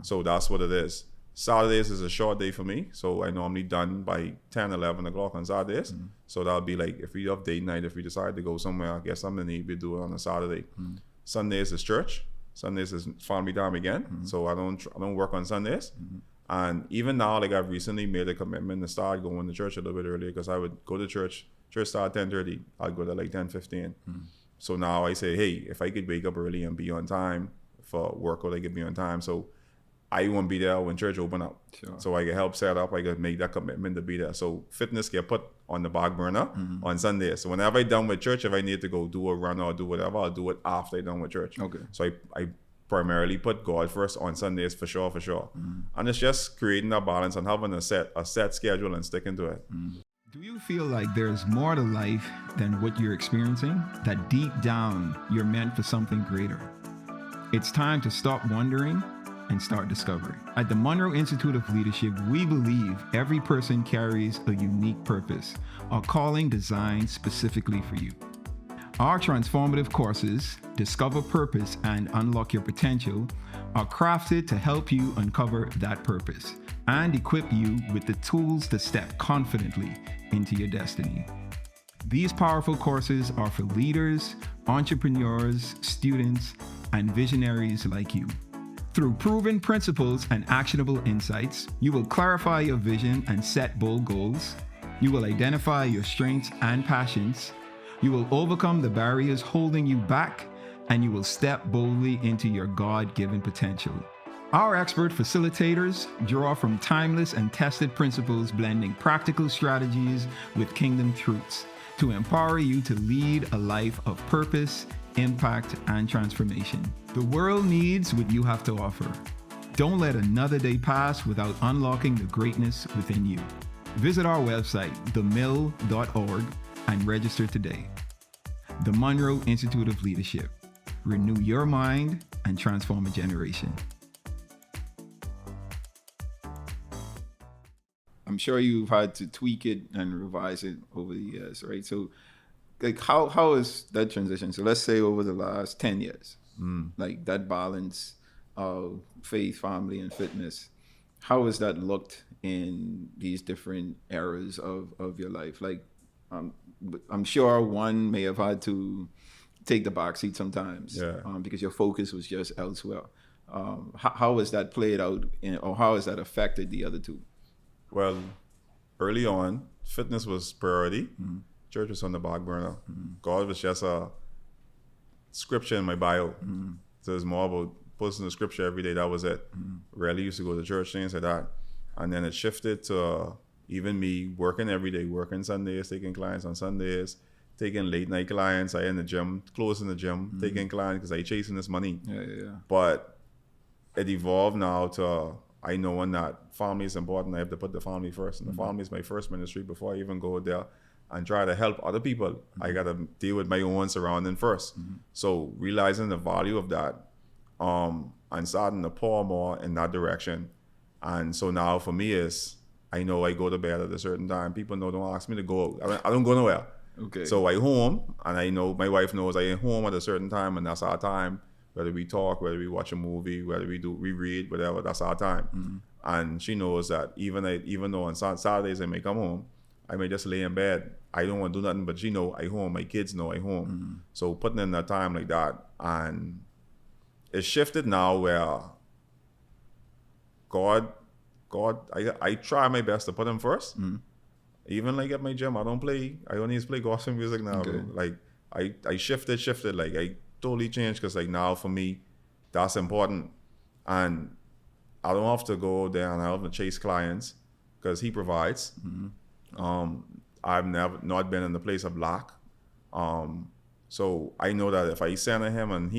So that's what it is. Saturdays is a short day for me, so I normally done by 10, 11 o'clock on Saturdays. So that'll be like, if we have date night, if we decide to go somewhere, get something to eat, we do it on a Saturday. Sundays is church. Sundays is family time again. So I don't work on Sundays. And even now, like, I've recently made a commitment to start going to church a little bit earlier, because I would go to church start 10:30. I'll go to like 10:15. So now I say, hey, if I could wake up early and be on time for work, or I could be on time. So I won't be there when church open up. So I can help set up, I can make that commitment to be there. So fitness get put on the back burner on Sundays. So whenever I done with church, if I need to go do a run or do whatever, I'll do it after I done with church. Okay. So I primarily put God first on Sundays, for sure. And it's just creating that balance and having a set schedule and sticking to it. Do you feel like there's more to life than what you're experiencing? That deep down, you're meant for something greater? It's time to stop wondering and start discovering. At the Munroe Institute of Leadership, we believe every person carries a unique purpose, a calling designed specifically for you. Our transformative courses, Discover Purpose and Unlock Your Potential, are crafted to help you uncover that purpose and equip you with the tools to step confidently into your destiny. These powerful courses are for leaders, entrepreneurs, students, and visionaries like you. Through proven principles and actionable insights, you will clarify your vision and set bold goals. You will identify your strengths and passions. You will overcome the barriers holding you back, and you will step boldly into your God-given potential. Our expert facilitators draw from timeless and tested principles, blending practical strategies with kingdom truths to empower you to lead a life of purpose, impact, and transformation. The world needs what you have to offer. Don't let another day pass without unlocking the greatness within you. Visit our website, themill.org, and register today. The Munroe Institute of Leadership. Renew your mind and transform a generation. I'm sure you've had to tweak it and revise it over the years, right? So, like, how is that transition? So let's say over the last 10 years, like that balance of faith, family, and fitness, how has that looked in these different eras of your life? Like, I'm sure one may have had to take the backseat sometimes, because your focus was just elsewhere. How has that played out, or how has that affected the other two? Well, early on, fitness was priority. Church was on the back burner. God was just a scripture in my bio. So it's more about posting the scripture every day. That was it. Rarely used to go to church, things like that. And then it shifted to even me working every day, working Sundays, taking clients on Sundays, taking late night clients. I in the gym, closing the gym, taking clients because I chasing this money. But it evolved now to I knowing that family is important. I have to put the family first, and the family is my first ministry before I even go there and try to help other people. I got to deal with my own surrounding first. So realizing the value of that, and starting to pour more in that direction. And so now for me is, I know I go to bed at a certain time. People know, don't ask me to go out. I don't go nowhere. Okay. So I home, and I know my wife knows I am home at a certain time, and that's our time. Whether we talk, whether we watch a movie, whether we read, whatever, that's our time. And she knows that even though on Saturdays I may come home, I may just lay in bed. I don't want to do nothing, but she know I home. My kids know I home. So putting in that time like that, and it's shifted now where God, I try my best to put him first. Even like at my gym, I don't play. I only play gospel music now. Okay. Like I shifted. Like totally changed because like now for me, that's important. And I don't have to go there and I don't have to chase clients because he provides. I've never not been in the place of lack. So I know that if I center him and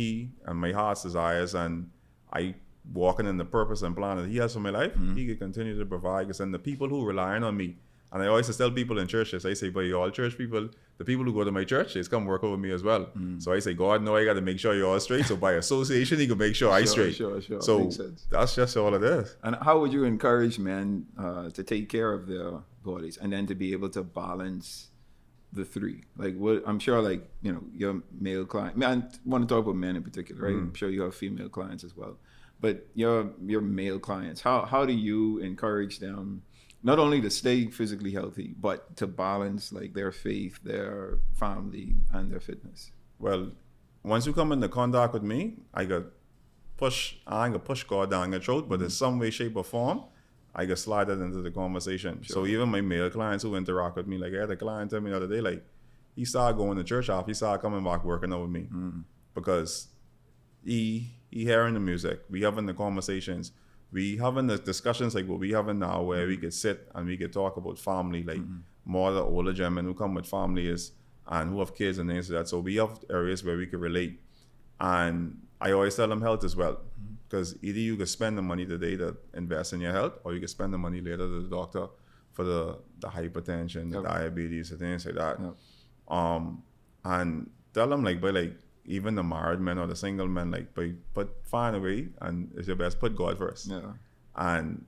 my heart's desires and I walking in the purpose and plan that he has for my life, he can continue to provide. Because then the people who relying on me, and I always tell people in churches, I say, but you all church people, the people who go to my church, they come work over me as well. So I say, God, no, I got to make sure you're all straight. So by association, he can make sure I straight. Sure. So makes sense. that's just all it is. And how would you encourage men to take care of their bodies and then to be able to balance the three? Like, what I'm sure, like, you know, your male client. I want to talk about men in particular, right? I'm sure you have female clients as well, but your male clients, how do you encourage them not only to stay physically healthy, but to balance like their faith, their family, and their fitness? Well, once you come into contact with me, I ain't gonna push God down your throat, but in some way, shape, or form, I can slide that into the conversation. Sure. So even my male clients who interact with me, like I had a client tell me the other day, like he started going to church after he started coming back working out with me because he hearing the music, we having the conversations, we having the discussions like what we having now, where we could sit and we could talk about family, like more the older gentlemen who come with families and who have kids and things like that. So we have areas where we could relate. And I always tell them health as well, because either you could spend the money today to invest in your health, or you could spend the money later to the doctor for the hypertension, the diabetes, and things like that. And tell them like, but like even the married men or the single men, like, but find a way, and it's your best, put God first. And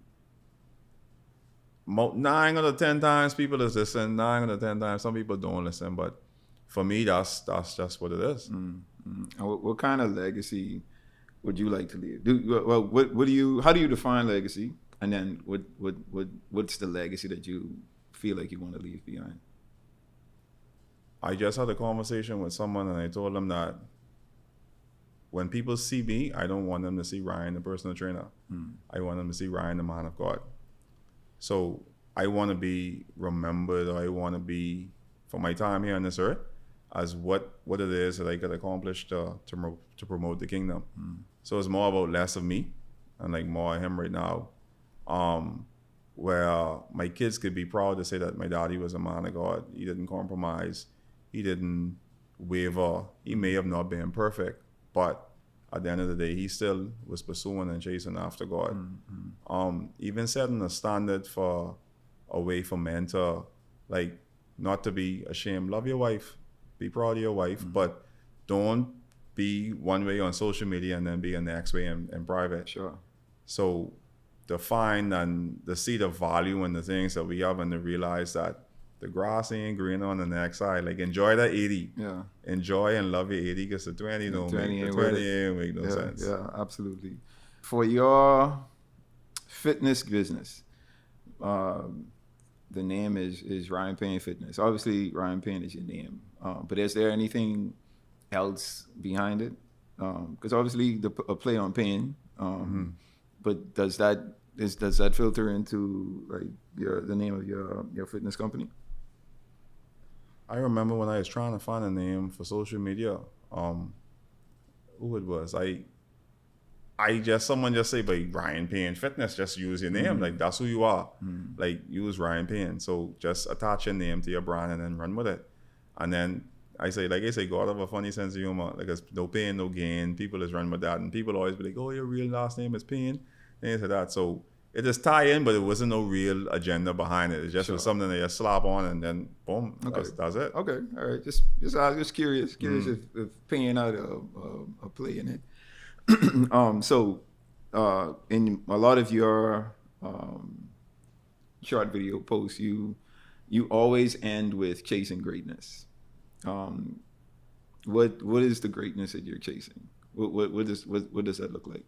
9 out of 10 times people is listen, 9 out of 10 times some people don't listen, but for me that's just what it is. And what kind of legacy would you like to leave? How do you define legacy, and then what's the legacy that you feel like you want to leave behind? I just had a conversation with someone and I told them that when people see me, I don't want them to see Ryan, the personal trainer. I want them to see Ryan, the man of God. So I want to be remembered, or I want to be, for my time here on this earth, as what it is that I could accomplish to promote the kingdom. So it's more about less of me and like more of him right now, where my kids could be proud to say that my daddy was a man of God. He didn't compromise. He didn't waver. He may have not been perfect, but at the end of the day, he still was pursuing and chasing after God. Even setting a standard for a way for men to, like, not to be ashamed. Love your wife. Be proud of your wife, but don't be one way on social media and then be the next way in private. Sure. So to find and to see the value in the things that we have and to realize that the grass ain't green on the next side. Like, enjoy that 80. Yeah. Enjoy and love your 80 because the 20 don't make no sense. Yeah, absolutely. For your fitness business, the name is Ryan Payne Fitness. Obviously, Ryan Payne is your name. But is there anything else behind it? Because obviously a play on pain. But does that filter into like the name of your fitness company? I remember when I was trying to find a name for social media, who it was. Someone just say, but Ryan Payne Fitness, just use your name. Like, that's who you are. Like, use Ryan Payne. So just attach your name to your brand and then run with it. And then I say, God have a funny sense of humor. Like, it's no pain, no gain. People is run with that. And people always be like, oh, your real last name is Payne. Things like that. So it just tie in, but it wasn't no real agenda behind it. It just was something that you slap on and then boom, that's it. Okay, all right. I was just curious if Payne had a play in it. So in a lot of your short video posts, you always end with chasing greatness. What is the greatness that you're chasing? What does that look like?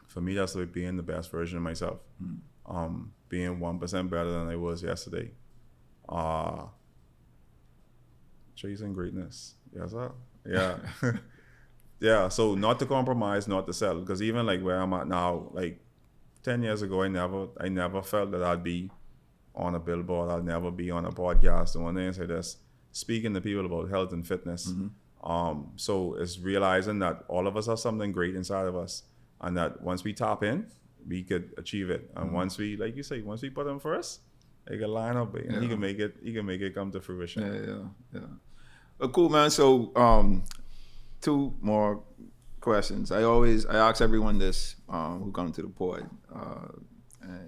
For me, that's like being the best version of myself. Being 1% better than I was yesterday. Chasing greatness. Yes, sir. Yeah. Yeah, so not to compromise, not to settle. Because even like where I'm at now, like 10 years ago, I never felt that I'd be on a billboard. I'd never be on a podcast doing things like this, speaking to people about health and fitness. So it's realizing that all of us have something great inside of us, and that once we tap in, we could achieve it. And once we, like you say, once we put him first, he can line up, and he can make it come to fruition. Yeah. Well, cool, man. So, 2 more questions. I ask everyone this who come to the pod.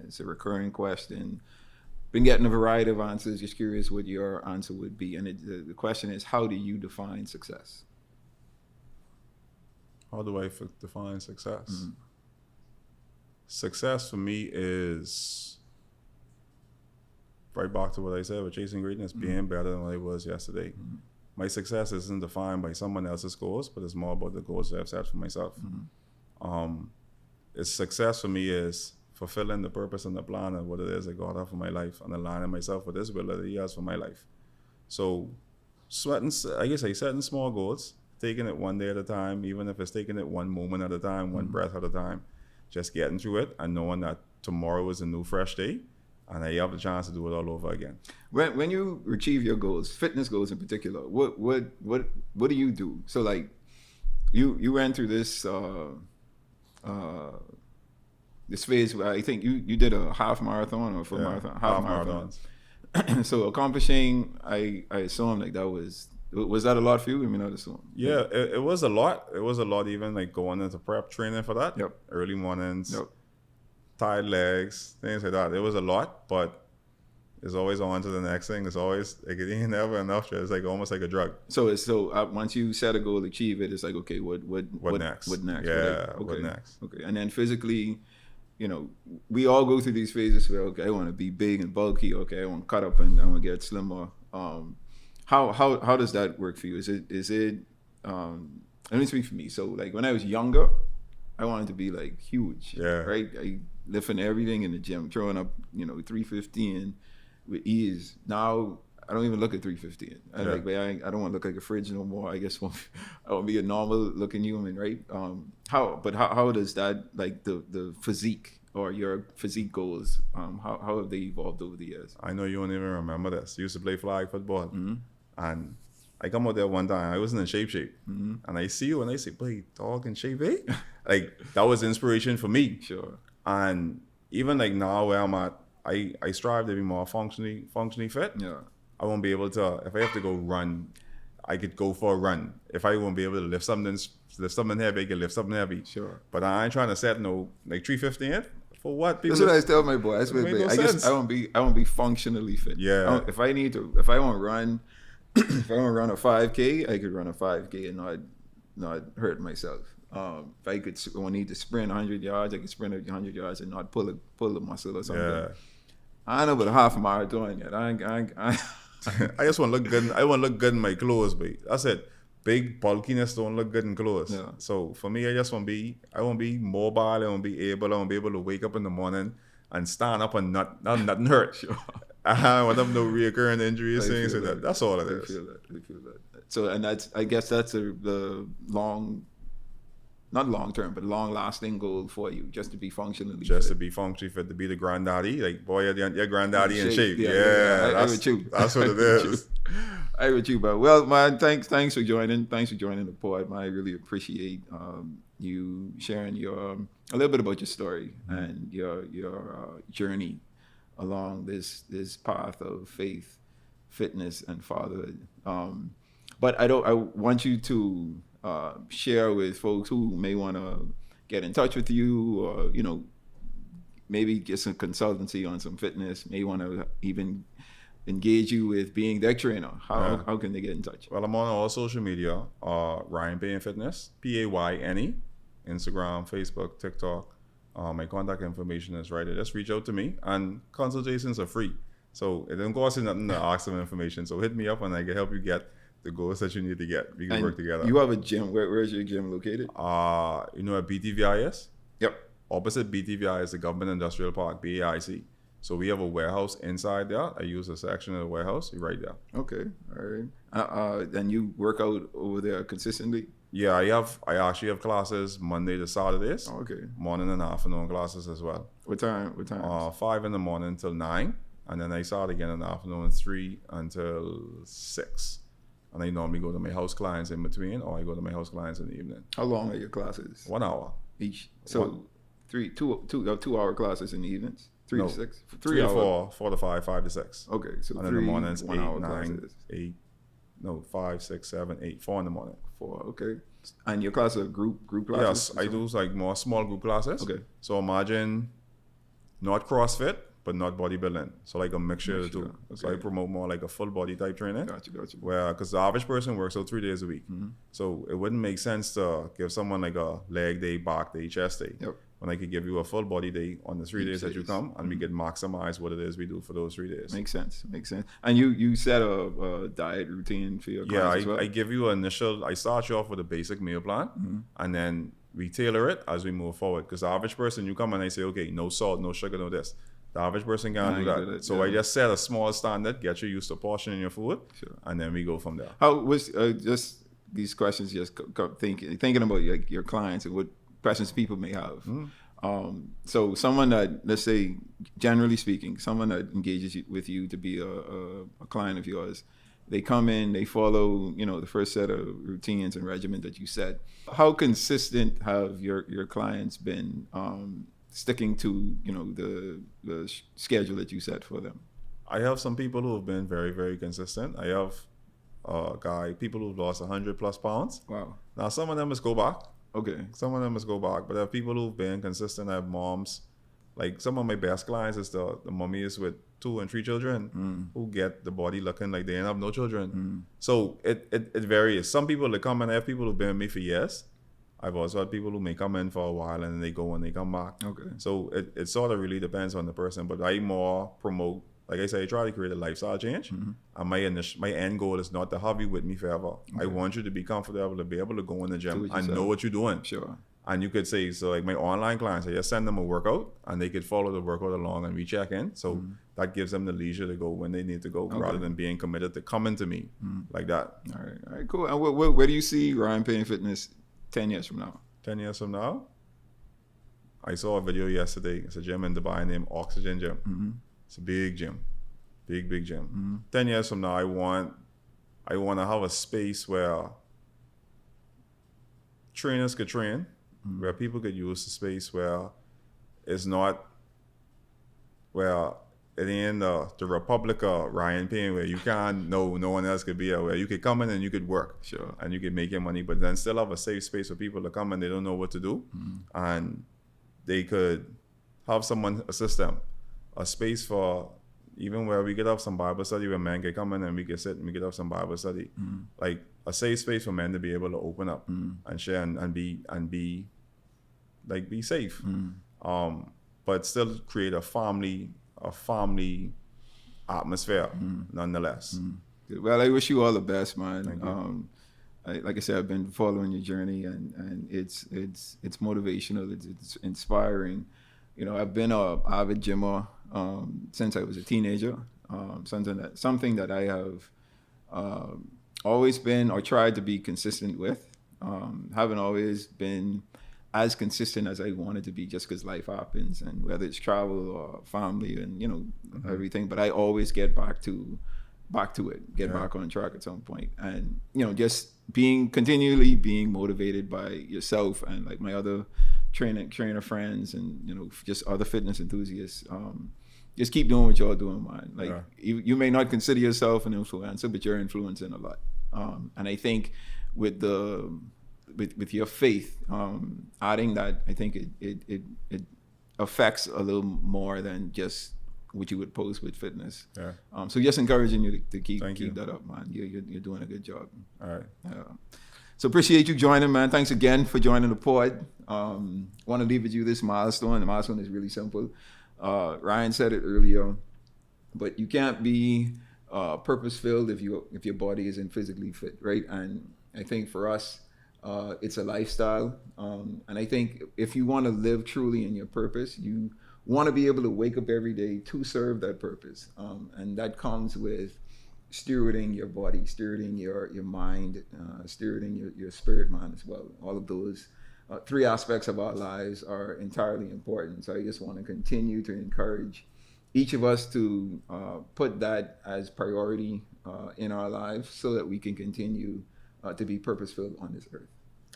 It's a recurring question. Been getting a variety of answers. Just curious what your answer would be. And the question is, how do you define success? How do I define success? Success for me is right back to what I said with chasing greatness, being better than what I was yesterday. My success isn't defined by someone else's goals, but it's more about the goals that I've set for myself. It's success for me is fulfilling the purpose and the plan of what it is that God has for my life, and aligning myself with His will that He has for my life. So, setting small goals, taking it one day at a time, even if it's taking it one moment at a time, one breath at a time, just getting through it and knowing that tomorrow is a new fresh day, and I have the chance to do it all over again. When you achieve your goals, fitness goals in particular, what do you do? So like, you went through this this phase where I think you did a half marathon or full marathon, half marathon. So accomplishing, I assume like that was that a lot for you? I mean, I assume. Yeah, it was a lot. It was a lot, even like going into prep training for that. Yep. Early mornings, tired legs, things like that. It was a lot, but it's always on to the next thing. It's always like it ain't never enough. It's like almost like a drug. So once you set a goal, achieve it, it's like, okay, what next? What next? Yeah, what next? Okay, and then physically, you know, we all go through these phases where, okay, I want to be big and bulky. Okay, I want to cut up and I want to get slimmer. How does that work for you? Is it let me speak for me. So like when I was younger, I wanted to be like huge. Yeah. Right? I lifting everything in the gym, throwing up, 315 with ease. Now I don't even look at 315. I don't want to look like a fridge no more. I guess I want to be a normal looking human, right? How does that, like the physique or your physique goals, how have they evolved over the years? I know you don't even remember this. I used to play flag football, and I come out there one time. I wasn't in shape, and I see you and I say, "Boy, dog in shape, eh?" Like that was inspiration for me. Sure. And even like now where I'm at, I strive to be more functionally fit. Yeah. I won't be able to, if I have to go run, I could go for a run. If I won't be able to lift something heavy, I can lift something heavy. Sure. But I ain't trying to set no like 315 for what people. That's what I tell my boy. I guess I won't be functionally fit. Yeah. If I want to run, if I want to run a 5K, I could run a 5K and not hurt myself. If I need to sprint 100 yards, I can sprint 100 yards and not pull a muscle or something. Yeah. I don't know about a half marathon yet. I I just want to look good. I want to look good in my clothes, but that's it. Big bulkiness don't look good in clothes. Yeah. So for me, I want to be mobile. I want to be able to wake up in the morning and stand up and nothing hurt. Sure. I want to have no reoccurring injuries, things like that. That's all it is. I feel that. So, and I guess that's the not long term, but long lasting goal for you, just to be functionally fit. To be functionally fit, to be the granddaddy. Like, boy, your granddaddy in shape. Yeah, that's what it is. I with you, but well, man, thanks for joining. Thanks for joining the pod, man. I really appreciate you sharing a little bit about your story and your journey along this path of faith, fitness, and fatherhood. But I want you to share with folks who may want to get in touch with you, or maybe get some consultancy on some fitness, may want to even engage you with being their trainer. How can they get in touch? Well, I'm on all social media, Ryan Payne Fitness, Payne, Instagram, Facebook, TikTok. My contact information is right there. Just reach out to me, and consultations are free, so it don't cost you nothing to ask some information. So hit me up and I can help you get the goals that you need to get. We can work together. You have a gym. Where is your gym located? You know what BTVI is? Yep. Opposite BTVI is the Government Industrial Park, BAIC. So we have a warehouse inside there. I use a section of the warehouse right there. Okay, all right. And you work out over there consistently? Yeah, I actually have classes Monday to Saturdays. Oh, okay. Morning and afternoon classes as well. What time? 5 in the morning till 9, and then I start again in the afternoon 3 until 6. And I normally go to my house clients in between, or I go to my house clients in the evening. How long are your classes? 1 hour. Each. So 2 hour classes in the evenings? 3 to 6? 3 to 4, 4 to 5, 5 to 6. Okay, so and in the mornings, 1 8, hour 9, classes. 8, no, 5, 6, 7, 8, 4 in the morning. 4, okay. And your classes are group classes? Yes, I do like more small group classes. Okay. So imagine not CrossFit, but not bodybuilding. So like a mixture of the two. Okay. So I promote more like a full body type training. Gotcha. Where, because the average person works out 3 days a week. Mm-hmm. So it wouldn't make sense to give someone like a leg day, back day, chest day. Yep. When I could give you a full body day on the 3 days that you come, and Mm-hmm. we could maximize what it is we do for those 3 days. Makes sense. And you set a diet routine for your clients as well? I give you I start you off with a basic meal plan, Mm-hmm. and then we tailor it as we move forward. Because the average person, you come and I say, okay, no salt, no sugar, no this. The average person can't do that. So I just set a small standard, get you used to portioning your food, and then we go from there. How was just these questions? Just thinking about your clients and what questions people may have. Mm-hmm. So someone that, let's say, generally speaking, someone that engages with you to be a client of yours, they come in, they follow, the first set of routines and regimen that you set. How consistent have your clients been sticking to, the schedule that you set for them? I have some people who have been very, very consistent. I have people who've lost 100 plus pounds. Wow. Now some of them must go back. Okay. Some of them must go back, but I have people who've been consistent. I have moms, like some of my best clients is the mummies with 2 and 3 children who get the body looking like they didn't have no children. So it varies. Some people that come, and I have people who've been with me for years. I've also had people who may come in for a while and then they go and they come back. Okay. So it sort of really depends on the person, but I more promote, like I say, I try to create a lifestyle change. And my end goal is not to have you with me forever. Okay. I want you to be comfortable, to be able to go in the gym and know what you're doing. Sure. And you could say, so like my online clients, I just send them a workout and they could follow the workout along and we check in. So that gives them the leisure to go when they need to go, rather than being committed to coming to me like that. All right, cool. And where do you see Ryan Payne Fitness 10 years from now? 10 years from now? I saw a video yesterday. It's a gym in Dubai named Oxygen Gym. It's a big gym, big gym. 10 years from now, I want to have a space where trainers could train, where people could use the space where it's not, where it ain't the Republic of Ryan Payne, where you can't, no one else could be there, where you could come in and you could work. Sure. And you could make your money, but then still have a safe space for people to come and they don't know what to do. And they could have someone assist them. A space for, even where we could have some Bible study where men could come in and we could sit and we could have some Bible study. Like a safe space for men to be able to open up and share and be safe. But still create a family atmosphere nonetheless. Well, I wish you all the best, man. Like I said, I've been following your journey, and it's motivational. It's inspiring. I've been an avid gymmer since I was a teenager. Something that I have always been or tried to be consistent with. Haven't always been as consistent as I wanted to be, just because life happens, and whether it's travel or family and everything. But I always get back to it, back on track at some point, and just continually being motivated by yourself and like my other trainer friends and just other fitness enthusiasts. Just keep doing what y'all doing, man. Like you may not consider yourself an influencer, but you're influencing a lot. And I think with your faith, adding that, I think it affects a little more than just what you would post with fitness. So just encouraging you to keep that up, man. You're doing a good job. All right. So appreciate you joining, man. Thanks again for joining the pod. Want to leave with you this milestone. The milestone is really simple. Ryan said it earlier, but you can't be purpose-filled if your body isn't physically fit, right? And I think for us, it's a lifestyle. And I think if you want to live truly in your purpose, you want to be able to wake up every day to serve that purpose. And that comes with stewarding your body, stewarding your mind, stewarding your spirit, man, as well. All of those 3 aspects of our lives are entirely important. So I just want to continue to encourage each of us to put that as priority in our lives so that we can continue to be purposeful on this earth.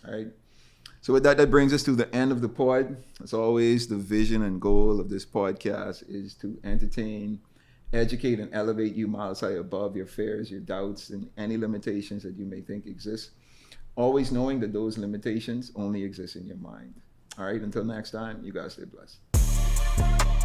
All right. So with that, that brings us to the end of the pod. As always, the vision and goal of this podcast is to entertain, educate, and elevate you miles high above your fears, your doubts, and any limitations that you may think exist. Always knowing that those limitations only exist in your mind. All right, until next time, you guys stay blessed.